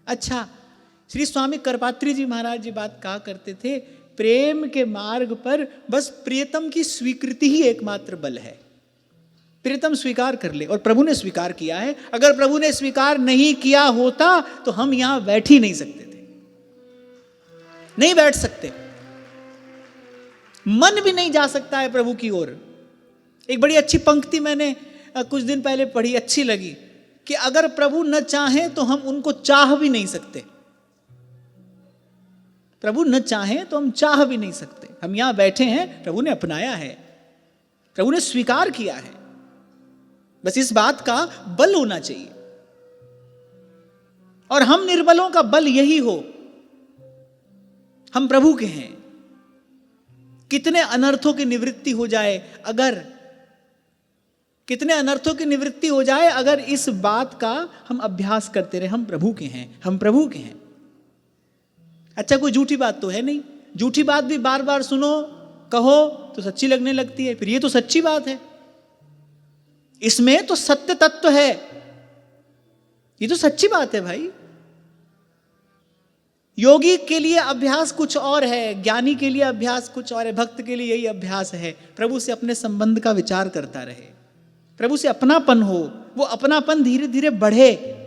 अच्छा, श्री स्वामी करपात्री जी महाराज जी बात कहा करते थे, प्रेम के मार्ग पर बस प्रियतम की स्वीकृति ही एकमात्र बल है। प्रियतम स्वीकार कर ले, और प्रभु ने स्वीकार किया है। अगर प्रभु ने स्वीकार नहीं किया होता तो हम यहां बैठ ही नहीं सकते थे, नहीं बैठ सकते। मन भी नहीं जा सकता है प्रभु की ओर। एक बड़ी अच्छी पंक्ति मैंने कुछ दिन पहले पढ़ी, अच्छी लगी, कि अगर प्रभु न चाहें तो हम उनको चाह भी नहीं सकते। प्रभु न चाहें तो हम चाह भी नहीं सकते। हम यहां बैठे हैं, प्रभु ने अपनाया है, प्रभु ने स्वीकार किया है। बस इस बात का बल होना चाहिए, और हम निर्बलों का बल यही हो, हम प्रभु के हैं। कितने अनर्थों की निवृत्ति हो जाए अगर, कितने अनर्थों की निवृत्ति हो जाए अगर इस बात का हम अभ्यास करते रहे, हम प्रभु के हैं, हम प्रभु के हैं। अच्छा, कोई झूठी बात तो है नहीं, झूठी बात भी बार बार सुनो कहो तो सच्ची लगने लगती है, फिर ये तो सच्ची बात है, इसमें तो सत्य तत्व है, ये तो सच्ची बात है भाई। योगी के लिए अभ्यास कुछ और है, ज्ञानी के लिए अभ्यास कुछ और है, भक्त के लिए यही अभ्यास है, प्रभु से अपने संबंध का विचार करता रहे, प्रभु से अपनापन हो, वो अपनापन धीरे धीरे बढ़े,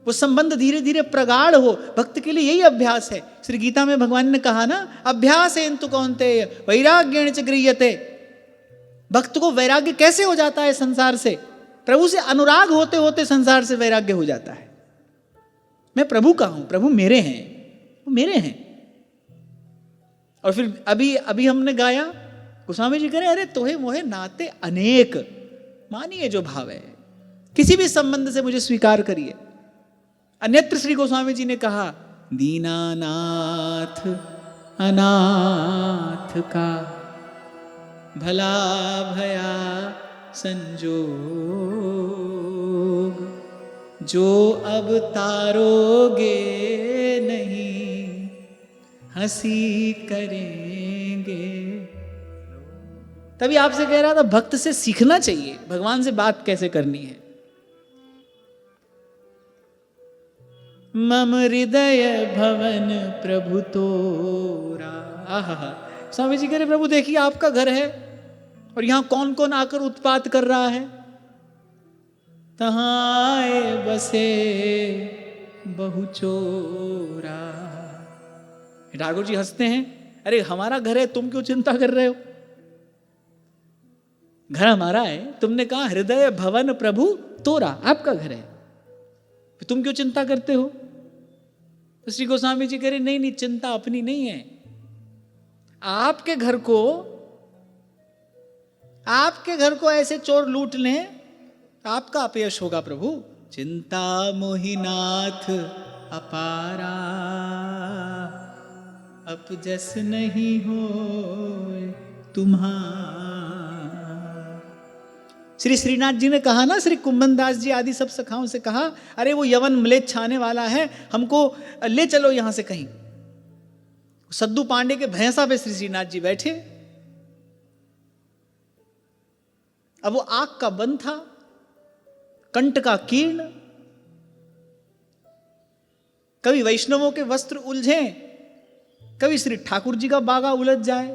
वो संबंध धीरे धीरे प्रगाढ़ हो। भक्त के लिए यही अभ्यास है। श्री गीता में भगवान ने कहा ना, अभ्यासेन तु कौन्तेय वैराग्येण च गृह्यते। भक्त को वैराग्य कैसे हो जाता है संसार से? प्रभु से अनुराग होते होते संसार से वैराग्य हो जाता है। मैं प्रभु का हूं, प्रभु मेरे हैं, वो मेरे हैं। और फिर अभी अभी हमने गाया, गोस्वामी जी कह रहे, अरे तोहे मोहे नाते अनेक, मानिए जो भाव है, किसी भी संबंध से मुझे स्वीकार करिए। अन्यत्र श्री गोस्वामी जी ने कहा, दीनानाथ अनाथ का भला भया संजोग, जो अब तारोगे नहीं हंसी करेंगे। तभी आपसे कह रहा था, भक्त से सीखना चाहिए भगवान से बात कैसे करनी है। मम हृदय भवन प्रभु तोरा। आहा, स्वामी जी कह रहे, प्रभु देखिए आपका घर है और यहां कौन कौन आकर उत्पात कर रहा है। तहाए बसे बहुचोरा। ठाकुर जी हंसते हैं, अरे हमारा घर है, तुम क्यों चिंता कर रहे हो? घर हमारा है, तुमने कहा हृदय भवन प्रभु तोरा, आपका घर है, तुम क्यों चिंता करते हो? तो श्री गोस्वामी जी कह रहे, नहीं नहीं, चिंता अपनी नहीं है, आपके घर को ऐसे चोर लूट लें, आपका अपयश होगा प्रभु। चिंता मोहिनाथ अपारा, अपजस नहीं हो तुम्हारा। श्री श्रीनाथ जी ने कहा ना, श्री कुंभन दास जी आदि सब सखाओं से कहा, अरे वो यवन म्लेच्छ छाने वाला है, हमको ले चलो यहां से कहीं। सद्दू पांडे के भैंसा पे श्री श्रीनाथ जी बैठे। अब वो आग का बंद था, कंठ का कीर्ण, कभी वैष्णवों के वस्त्र उलझे, कभी श्री ठाकुर जी का बागा उलझ जाए।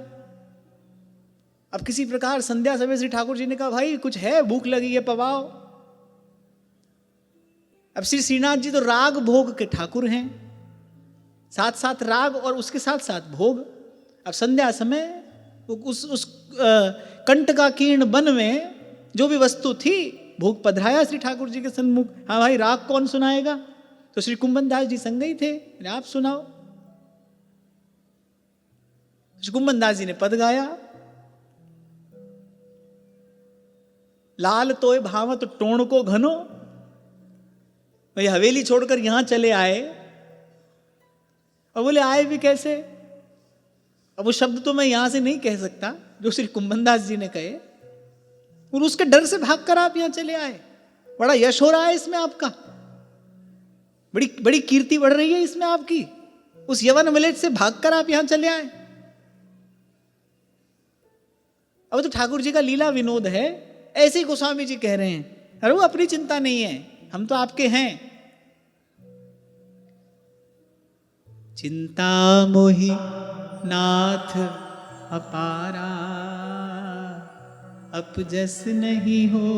अब किसी प्रकार संध्या समय श्री ठाकुर जी ने कहा, भाई कुछ है, भूख लगी है, पवाओ। अब श्री श्रीनाथ जी तो राग भोग के ठाकुर हैं, साथ साथ राग और उसके साथ साथ भोग। अब संध्या समय उस कंठ का कीर्ण वन में जो भी वस्तु थी, भोग पधराया श्री ठाकुर जी के सन्मुख। हाँ भाई, राग कौन सुनाएगा? तो श्री कुंभन दास जी संग ही थे, आप सुनाओ। श्री कुंभन दास जी ने पद गाया, लाल तोय भावत टोण को घनो। भाई हवेली छोड़कर यहां चले आए, और बोले आए भी कैसे? अब वो शब्द तो मैं यहां से नहीं कह सकता जो श्री कुंभन दास जी ने कहे, और उसके डर से भागकर आप यहां चले आए। बड़ा यश हो रहा है इसमें आपका, बड़ी बड़ी कीर्ति बढ़ रही है इसमें आपकी। उस यवन विलेज से भागकर आप यहां चले आए। अब तो ठाकुर जी का लीला विनोद है, ऐसे ही गोस्वामी जी कह रहे हैं, अरे वो अपनी चिंता नहीं है, हम तो आपके हैं। चिंता मोहि नाथ अपारा, अपजस नहीं हो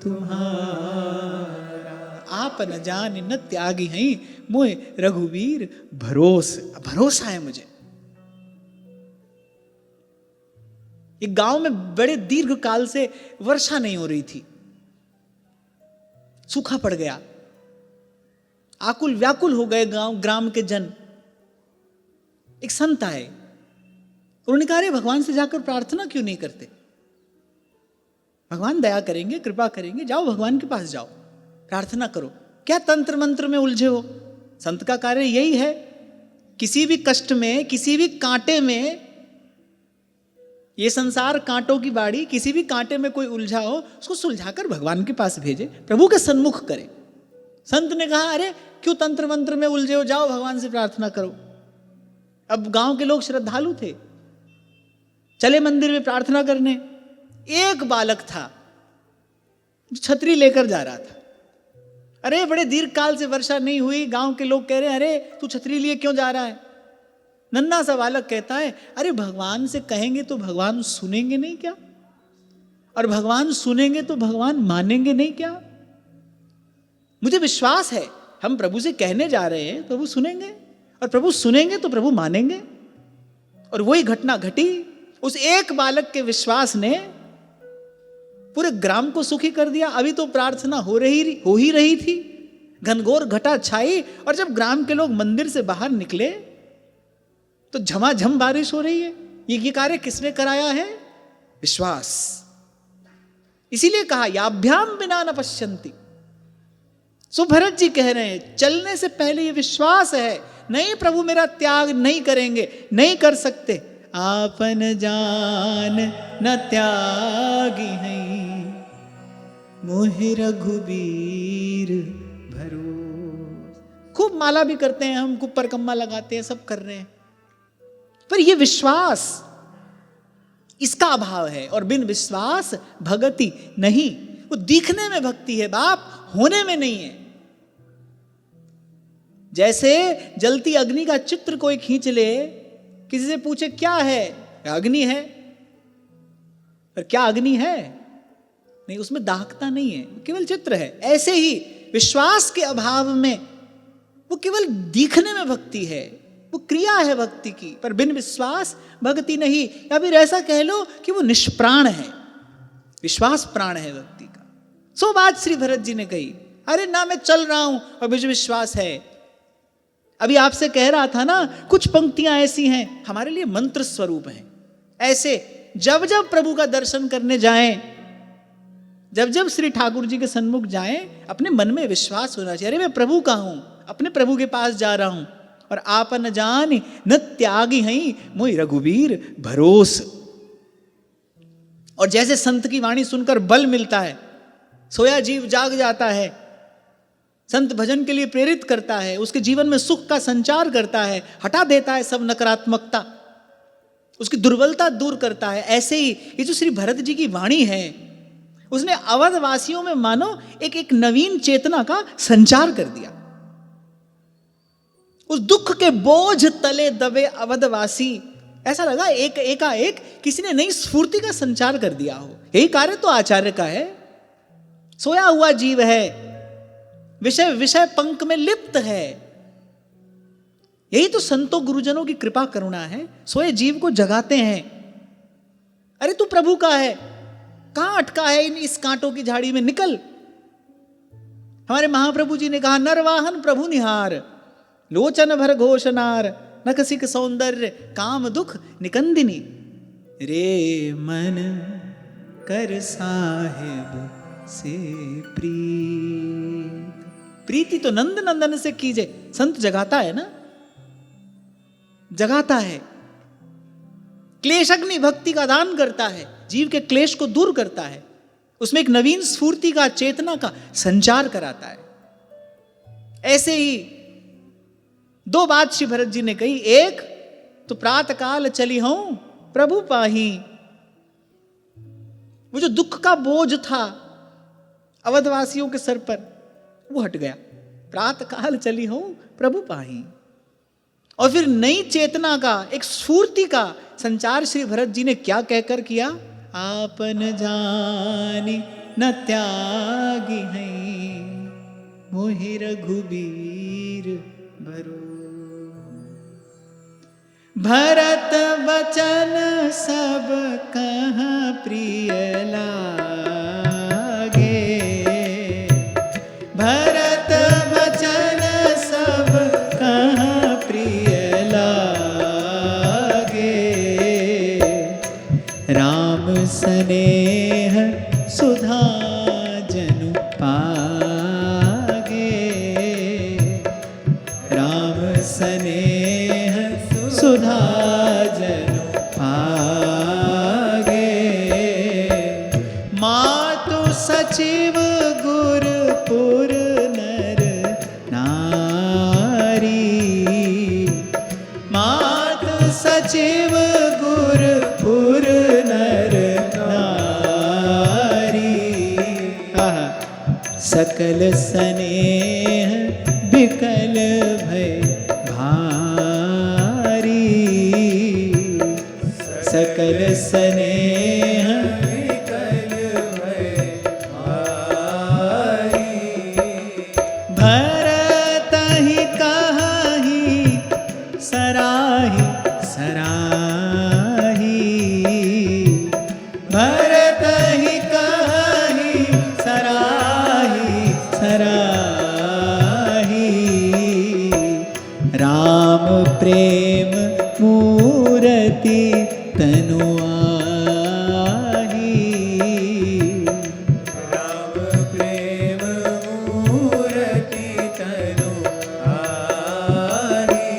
तुम्हारा। आप न जान न त्यागी हैं, मोहे रघुवीर भरोसा है मुझे। एक गांव में बड़े दीर्घ काल से वर्षा नहीं हो रही थी, सूखा पड़ गया, आकुल व्याकुल हो गए ग्राम के जन। एक संत आए, उन्होंने कहा, अरे भगवान से जाकर प्रार्थना क्यों नहीं करते? भगवान दया करेंगे, कृपा करेंगे, जाओ भगवान के पास जाओ, प्रार्थना करो, क्या तंत्र मंत्र में उलझे हो? संत का कार्य यही है, किसी भी कष्ट में, किसी भी कांटे में ये संसार कांटों की बाड़ी, किसी भी कांटे में कोई उलझा हो उसको सुलझाकर भगवान के पास भेजे, प्रभु के सन्मुख करे। संत ने कहा अरे क्यों तंत्र मंत्र में उलझे हो, जाओ भगवान से प्रार्थना करो। अब गांव के लोग श्रद्धालु थे, चले मंदिर में प्रार्थना करने। एक बालक था जो छतरी लेकर जा रहा था। अरे बड़े दीर्घ काल से वर्षा नहीं हुई, गांव के लोग कह रहे हैं अरे तू छतरी लिए क्यों जा रहा है। नन्हा सा बालक कहता है अरे भगवान से कहेंगे तो भगवान सुनेंगे नहीं क्या, और भगवान सुनेंगे तो भगवान मानेंगे नहीं क्या। मुझे विश्वास है हम प्रभु से कहने जा रहे हैं, प्रभु सुनेंगे, और प्रभु सुनेंगे तो प्रभु मानेंगे। और वही घटना घटी। उस एक बालक के विश्वास ने पूरे ग्राम को सुखी कर दिया। अभी तो प्रार्थना हो ही रही थी, घनघोर घटा छाई, और जब ग्राम के लोग मंदिर से बाहर निकले तो झमाझम बारिश हो रही है। ये कार्य किसने कराया है? विश्वास। इसीलिए कहा याभ्याम बिना न पश्यन्ति। सो भरत जी कह रहे हैं चलने से पहले ये विश्वास है, नहीं प्रभु मेरा त्याग नहीं करेंगे, नहीं कर सकते। आपन जान न त्यागी हैं, मोहि रघुबीर भरोस। खूब माला भी करते हैं हम, खूब परकम्मा लगाते हैं, सब कर रहे हैं, पर ये विश्वास इसका अभाव है। और बिन विश्वास भगति नहीं। वो दिखने में भक्ति है बाप, होने में नहीं है। जैसे जलती अग्नि का चित्र कोई खींच ले, किसी से पूछे क्या है, अग्नि है, पर क्या अग्नि है? नहीं, उसमें दाहकता नहीं है, केवल चित्र है। ऐसे ही विश्वास के अभाव में वो केवल दिखने में भक्ति है, वो क्रिया है भक्ति की, पर बिन विश्वास भक्ति नहीं। या फिर ऐसा कह लो कि वो निष्प्राण है, विश्वास प्राण है भक्ति का। सो बात श्री भरत जी ने कही, अरे ना मैं चल रहा हूं और मुझे विश्वास है। अभी आपसे कह रहा था ना, कुछ पंक्तियां ऐसी हैं हमारे लिए मंत्र स्वरूप हैं। ऐसे जब जब प्रभु का दर्शन करने जाएं, जब जब श्री ठाकुर जी के सन्मुख जाएं, अपने मन में विश्वास होना चाहिए, अरे मैं प्रभु का हूं, अपने प्रभु के पास जा रहा हूं। और आपन जान न त्यागी हैं, मोहि रघुबीर भरोस। और जैसे संत की वाणी सुनकर बल मिलता है, सोया जीव जाग जाता है, संत भजन के लिए प्रेरित करता है, उसके जीवन में सुख का संचार करता है, हटा देता है सब नकारात्मकता, उसकी दुर्बलता दूर करता है। ऐसे ही ये जो श्री भरत जी की वाणी है, उसने अवधवासियों में मानो एक नवीन चेतना का संचार कर दिया। उस दुख के बोझ तले दबे अवधवासी, ऐसा लगा एकाएक किसी ने नई स्फूर्ति का संचार कर दिया हो। यही कार्य तो आचार्य का है। सोया हुआ जीव है, विषय पंख में लिप्त है। यही तो संतों गुरुजनों की कृपा करुणा है, सोए जीव को जगाते हैं। अरे तू प्रभु का है, कहां अटका है इस कांटों की झाड़ी में, निकल। हमारे महाप्रभु जी ने कहा, नरवाहन प्रभु निहार, लोचन भर घोषनार, नखसिक सौंदर्य काम दुख निकंदिनी। रे मन कर साहिब से प्रीति तो नंद नंदन से कीजे। संत जगाता है ना, जगाता है। क्लेशग्नि भक्ति का दान करता है, जीव के क्लेश को दूर करता है, उसमें एक नवीन स्फूर्ति का, चेतना का संचार कराता है। ऐसे ही दो बात श्री भरत जी ने कही। एक तो प्रातः काल चली हूं प्रभु पाही, वो जो दुख का बोझ था अवधवासियों के सर पर, वो हट गया। प्रातः काल चली हूं प्रभु पाही। और फिर नई चेतना का, एक स्फूर्ति का संचार श्री भरत जी ने क्या कहकर किया? आपन जानी न त्यागी हैं, मोहि रघुबीर भरो। भरत बचन सब कहाँ प्रिय लागे, भरत बचन सब कहाँ प्रिय लागे। राम स्नेह सुधा जनु पागे, राम स्नेह सुधा जनु पागे। सचिव गुर पुर नर नारी। आहा। सकल स्नेह बिकल भय भारी। सकल स्नेह विकल भय भारी। भरत ही कहाही सराही सराही। भरत ही कहाही सराही सराही। राम प्रेम मूरति तनु आही। राम प्रेम मूरति तनु आरी।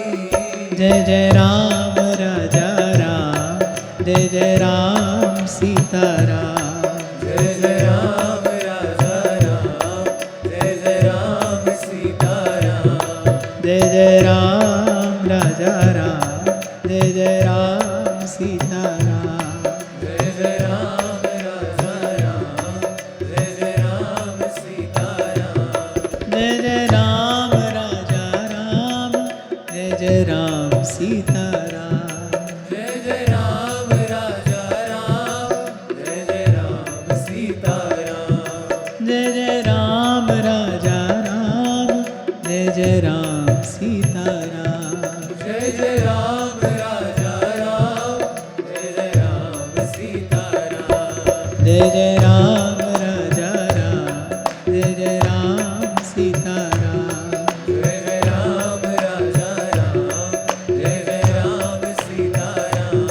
जय जय राम राजा राम। जय जय राम सीता राम। जय जय राम राजा राम। जय जय राम सीता राम। जय जय राम राजा राम। जय जय राम सीता राम। जय जय राम राजा राम। जय जय राम सीता राम। जय जय राम राजा राम। जय जय राम सीता राम। जय जय राम राजा राम। जय जय राम सीता राम। जय जय राम राजा राम। जय जय राम सीता राम। जय जय राम राजा राम। जय जय राम सीता राम। जय जय राम राजा राम। जय जय राम सीता राम। जय जय राम राजा राम। जय जय राम सीता राम।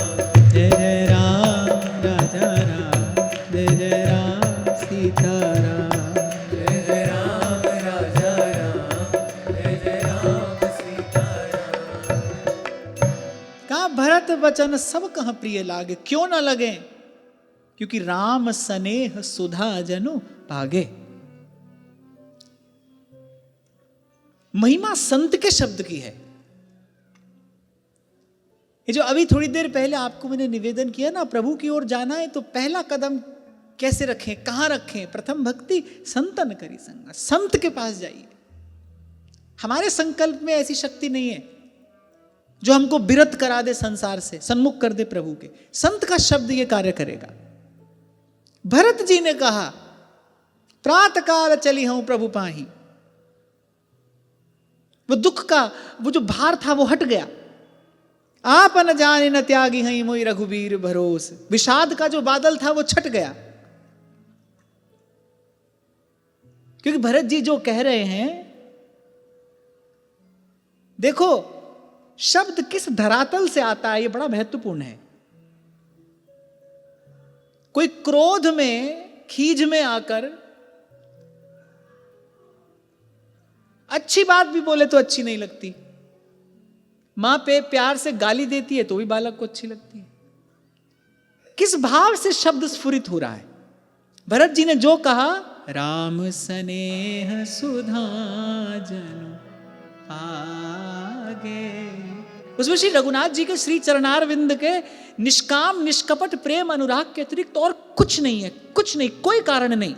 जय जय राम राजा राम। जय जय राम सीता राम। जय जय राम राजा राम। जय जय राम सीता राम। का भरत वचन सब कह प्रिय लागे। क्यों न लगे? क्योंकि राम स्नेह सुधा जनु पागे। महिमा संत के शब्द की है। ये जो अभी थोड़ी देर पहले आपको मैंने निवेदन किया ना, प्रभु की ओर जाना है तो पहला कदम कैसे रखें, कहां रखें? प्रथम भक्ति संतन करी संग। संत के पास जाइए। हमारे संकल्प में ऐसी शक्ति नहीं है जो हमको विरत करा दे संसार से, सन्मुख कर दे प्रभु के। संत का शब्द ये कार्य करेगा। भरत जी ने कहा प्रातः काल चली हूं प्रभु पाही। वो दुख का वो जो भार था वो हट गया। आप न जाने न त्यागी हई मोई रघुबीर भरोस। विषाद का जो बादल था वो छट गया। क्योंकि भरत जी जो कह रहे हैं, देखो शब्द किस धरातल से आता है ये बड़ा महत्वपूर्ण है। कोई क्रोध में, खीज में आकर अच्छी बात भी बोले तो अच्छी नहीं लगती। मां पे प्यार से गाली देती है तो भी बालक को अच्छी लगती है। किस भाव से शब्द स्फुरित हो रहा है? भरत जी ने जो कहा, राम स्नेह सुधा जनु आगे, उसमें श्री रघुनाथ जी के श्री चरणारविंद के निष्काम निष्कपट प्रेम अनुराग के अतिरिक्त और कुछ नहीं है। कुछ नहीं, कोई कारण नहीं।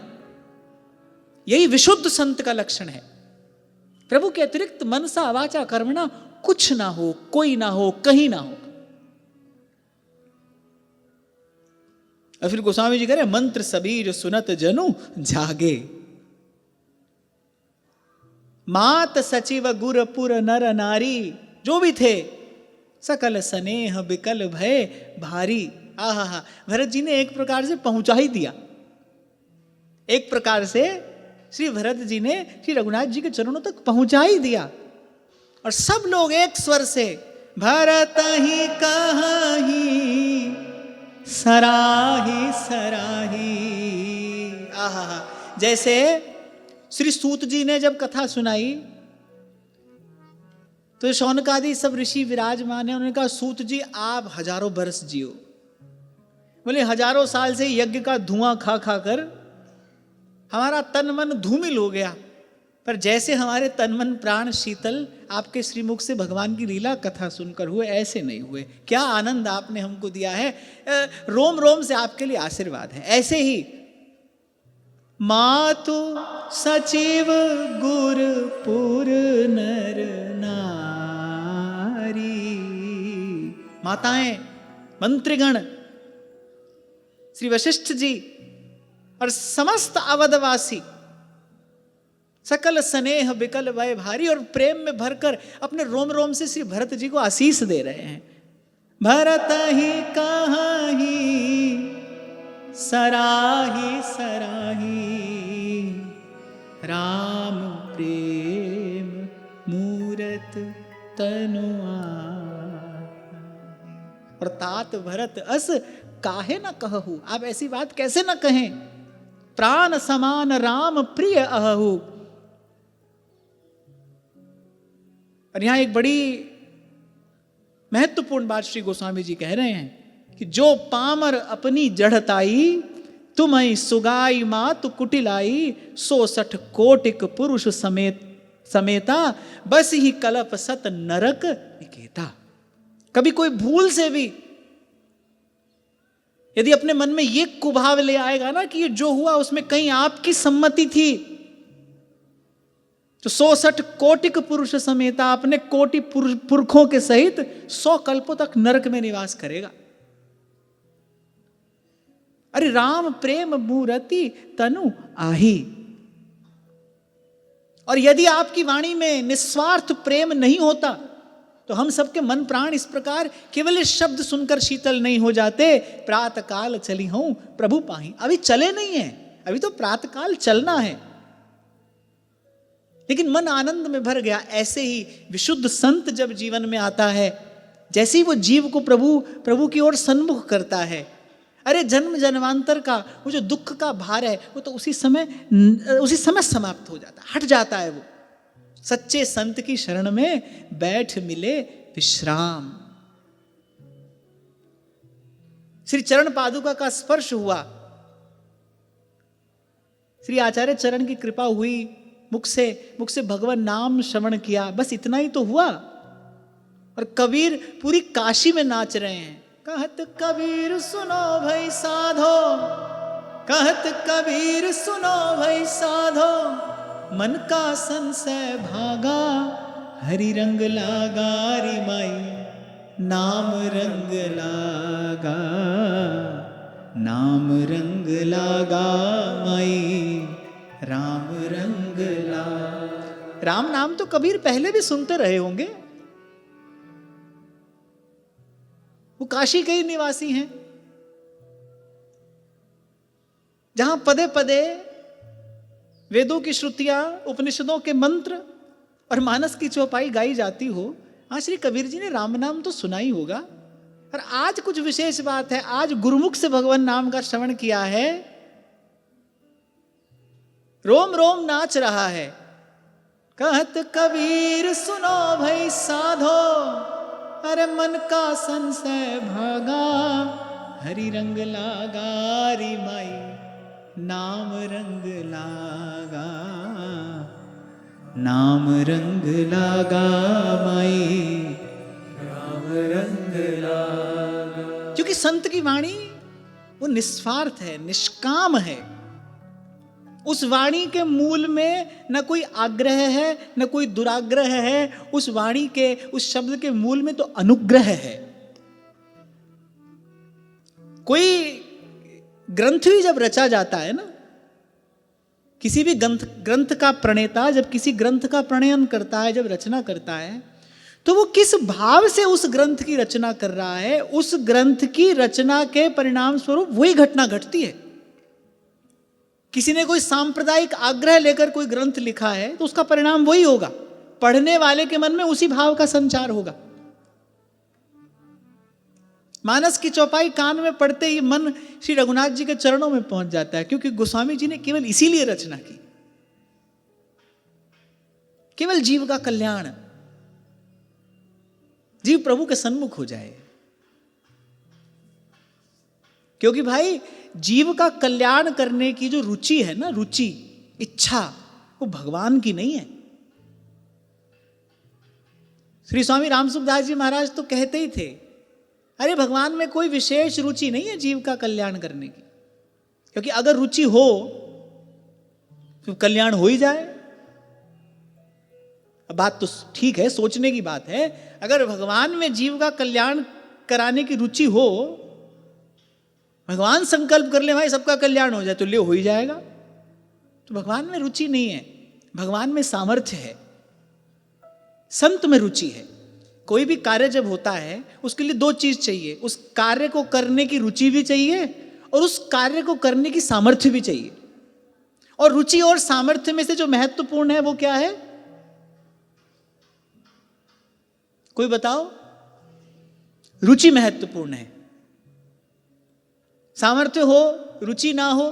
यही विशुद्ध संत का लक्षण है। प्रभु के अतिरिक्त मनसा वाचा कर्मणा कुछ ना हो, कोई ना हो, कहीं ना हो। और फिर गोस्वामी जी कह रहे मंत्र सबीर सुनत जनु जागे। मात सचिव गुरपुर नर नारी, जो भी थे सकल स्नेह बिकल भय भारी। आहा, भरत जी ने एक प्रकार से पहुंचा ही दिया। एक प्रकार से श्री भरत जी ने श्री रघुनाथ जी के चरणों तक पहुंचा ही दिया। और सब लोग एक स्वर से भरत ही कहाही सराही सराही। आहा, जैसे श्री सूत जी ने जब कथा सुनाई तो शौनकादि सब ऋषि विराजमान है। उन्होंने कहा सूत जी आप हजारों बरस जियो। बोले हजारों साल से यज्ञ का धुआं खा खा कर हमारा तन मन धूमिल हो गया। पर जैसे हमारे तन मन प्राण शीतल आपके श्रीमुख से भगवान की लीला कथा सुनकर हुए, ऐसे नहीं हुए। क्या आनंद आपने हमको दिया है, रोम रोम से आपके लिए आशीर्वाद है। ऐसे ही मातु सचिव गुर पुर नर नारी, माताएं, मंत्रीगण, श्री वशिष्ठ जी और समस्त अवधवासी सकल स्नेह विकल वय भारी और प्रेम में भरकर अपने रोम रोम से श्री भरत जी को आशीष दे रहे हैं। भरत ही कहाही सराही सराही, राम प्रेम मूरत तनुआ। और तात भरत अस काहे न कहू, आप ऐसी बात कैसे न कहें। प्राण समान राम प्रिय अहू। और यहां एक बड़ी महत्वपूर्ण बात श्री गोस्वामी जी कह रहे हैं कि जो पामर अपनी जड़ताई, तुम्हें सुगाई मातु कुटिलाई, 160 कोटिक पुरुष समेता, बस ही कलप सत नरक निकेता। कभी कोई भूल से भी यदि अपने मन में ये कुभाव ले आएगा ना कि ये जो हुआ उसमें कहीं आपकी सम्मति थी, तो 160 कोटिक पुरुष समेता, अपने कोटि पुरखों के सहित 100 कल्पों तक नरक में निवास करेगा। अरे राम प्रेम मूरति तनु आही। और यदि आपकी वाणी में निस्वार्थ प्रेम नहीं होता तो हम सबके मन प्राण इस प्रकार केवल इस शब्द सुनकर शीतल नहीं हो जाते। प्रातः काल चली हूं प्रभु पाही। अभी चले नहीं है, अभी तो प्रातः काल चलना है, लेकिन मन आनंद में भर गया। ऐसे ही विशुद्ध संत जब जीवन में आता है, जैसे ही वो जीव को प्रभु की ओर सन्मुख करता है, अरे जन्म जन्मांतर का वो जो दुख का भार है वो तो उसी समय समाप्त हो जाता है, हट जाता है। वो सच्चे संत की शरण में बैठ मिले विश्राम। श्री चरण पादुका का स्पर्श हुआ, श्री आचार्य चरण की कृपा हुई, मुख से भगवान नाम श्रवण किया, बस इतना ही तो हुआ। और कबीर पूरी काशी में नाच रहे हैं। कहत कबीर सुनो भाई साधो, कहत कबीर सुनो भाई साधो, मन का संशय भागा, हरि रंग लागा री माई, नाम रंग लागा, नाम रंग लागा माई, राम रंग लागा। राम नाम तो कबीर पहले भी सुनते रहे होंगे, वो काशी के ही निवासी हैं, जहां पदे पदे वेदों की श्रुतियां, उपनिषदों के मंत्र और मानस की चौपाई गाई जाती हो। हाँ, श्री कबीर जी ने राम नाम तो सुना ही होगा। और आज कुछ विशेष बात है, आज गुरुमुख से भगवान नाम का श्रवण किया है, रोम रोम नाच रहा है। कहत कबीर सुनो भाई साधो, अरे मन का संशय भागा, हरि रंग लागा री माई, नाम रंग लागा, नाम रंग लागा माई, राम रंग लागा। क्योंकि संत की वाणी वो निस्वार्थ है, निष्काम है। उस वाणी के मूल में न कोई आग्रह है, न कोई दुराग्रह है। उस वाणी के, उस शब्द के मूल में तो अनुग्रह है। कोई ग्रंथ भी जब रचा जाता है ना, किसी भी ग्रंथ का प्रणेता जब किसी ग्रंथ का प्रणयन करता है, जब रचना करता है, तो वो किस भाव से उस ग्रंथ की रचना कर रहा है, उस ग्रंथ की रचना के परिणाम स्वरूप वही घटना घटती है। किसी ने कोई सांप्रदायिक आग्रह लेकर कोई ग्रंथ लिखा है तो उसका परिणाम वही होगा, पढ़ने वाले के मन में उसी भाव का संचार होगा। मानस की चौपाई कान में पढ़ते ही मन श्री रघुनाथ जी के चरणों में पहुंच जाता है, क्योंकि गोस्वामी जी ने केवल इसीलिए रचना की, केवल जीव का कल्याण, जीव प्रभु के सन्मुख हो जाए। क्योंकि भाई जीव का कल्याण करने की जो रुचि है ना, रुचि, इच्छा, वो वो भगवान की नहीं है। श्री स्वामी रामसुखदास जी महाराज तो कहते ही थे, अरे भगवान में कोई विशेष रुचि नहीं है जीव का कल्याण करने की, क्योंकि अगर रुचि हो तो कल्याण हो ही जाए। अब बात तो ठीक है, सोचने की बात है। अगर भगवान में जीव का कल्याण कराने की रुचि हो, भगवान संकल्प कर ले भाई सबका कल्याण हो जाए, तो ले हो ही जाएगा। तो भगवान में रुचि नहीं है, भगवान में सामर्थ्य है, संत में रुचि है। कोई भी कार्य जब होता है उसके लिए दो चीज चाहिए, उस कार्य को करने की रुचि भी चाहिए और उस कार्य को करने की सामर्थ्य भी चाहिए। और रुचि और सामर्थ्य में से जो महत्वपूर्ण है वो क्या है, कोई बताओ? रुचि महत्वपूर्ण है। सामर्थ्य हो रुचि ना हो,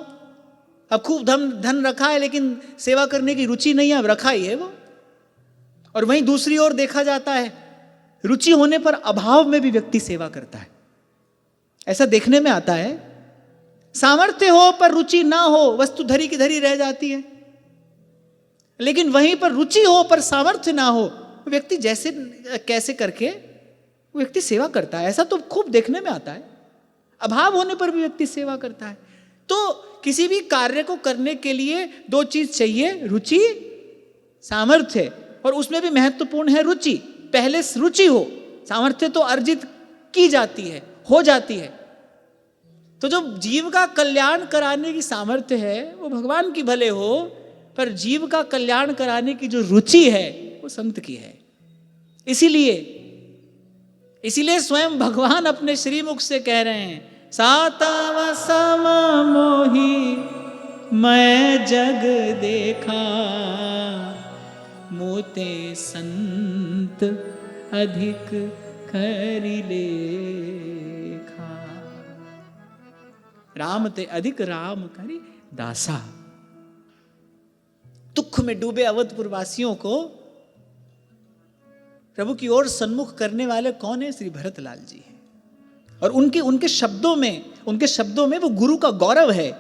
अब खूब धन रखा है लेकिन सेवा करने की रुचि नहीं है, अब रखा ही है वो। और वहीं दूसरी ओर देखा जाता है, रुचि होने पर अभाव में भी व्यक्ति सेवा करता है, ऐसा देखने में आता है। सामर्थ्य हो पर रुचि ना हो, वस्तु धरी की धरी रह जाती है। लेकिन वहीं पर रुचि हो पर सामर्थ्य ना हो, व्यक्ति जैसे कैसे करके वो व्यक्ति सेवा करता है, ऐसा तो खूब देखने में आता है। अभाव होने पर भी व्यक्ति सेवा करता है। तो किसी भी कार्य को करने के लिए दो चीज चाहिए, रुचि, सामर्थ्य, और उसमें भी महत्वपूर्ण है रुचि। पहले रुचि हो, सामर्थ्य तो अर्जित की जाती है, हो जाती है। तो जो जीव का कल्याण कराने की सामर्थ्य है वो भगवान की भले हो, पर जीव का कल्याण कराने की जो रुचि है वो संत की है। इसीलिए स्वयं भगवान अपने श्रीमुख से कह रहे हैं, सातव सम मोही मैं जग देखा, मोते संत अधिक करि लेखा, राम ते अधिक राम करि दासा। दुख में डूबे अवधपुर वासियों को प्रभु की ओर सन्मुख करने वाले कौन है? श्री भरतलाल जी हैं। और उनके शब्दों में वो गुरु का गौरव है,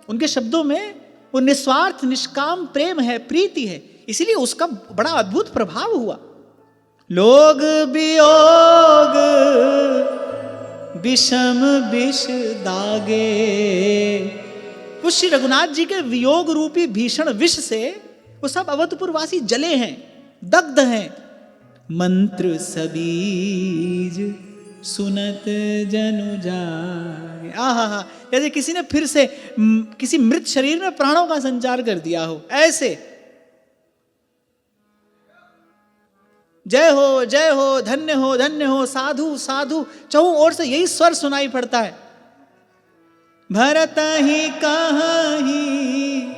उनके शब्दों में वो निस्वार्थ निष्काम प्रेम है, प्रीति है। इसीलिए उसका बड़ा अद्भुत प्रभाव हुआ। लोग वियोग विषम विष दागे, वो श्री रघुनाथ जी के वियोग रूपी भीषण विष से वो सब अवधपुर वासी जले हैं, दग्ध हैं। मंत्र सबीज सुनत जनु जागे, आहा, जैसे किसी ने फिर से किसी मृत शरीर में प्राणों का संचार कर दिया हो, ऐसे जय हो, धन्य हो, साधु साधु, चहुं ओर से यही स्वर सुनाई पड़ता है। भरत ही कहीं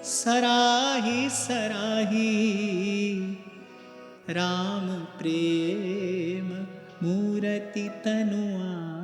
सराही सराही, राम प्रेम मूर्ति तनुआ।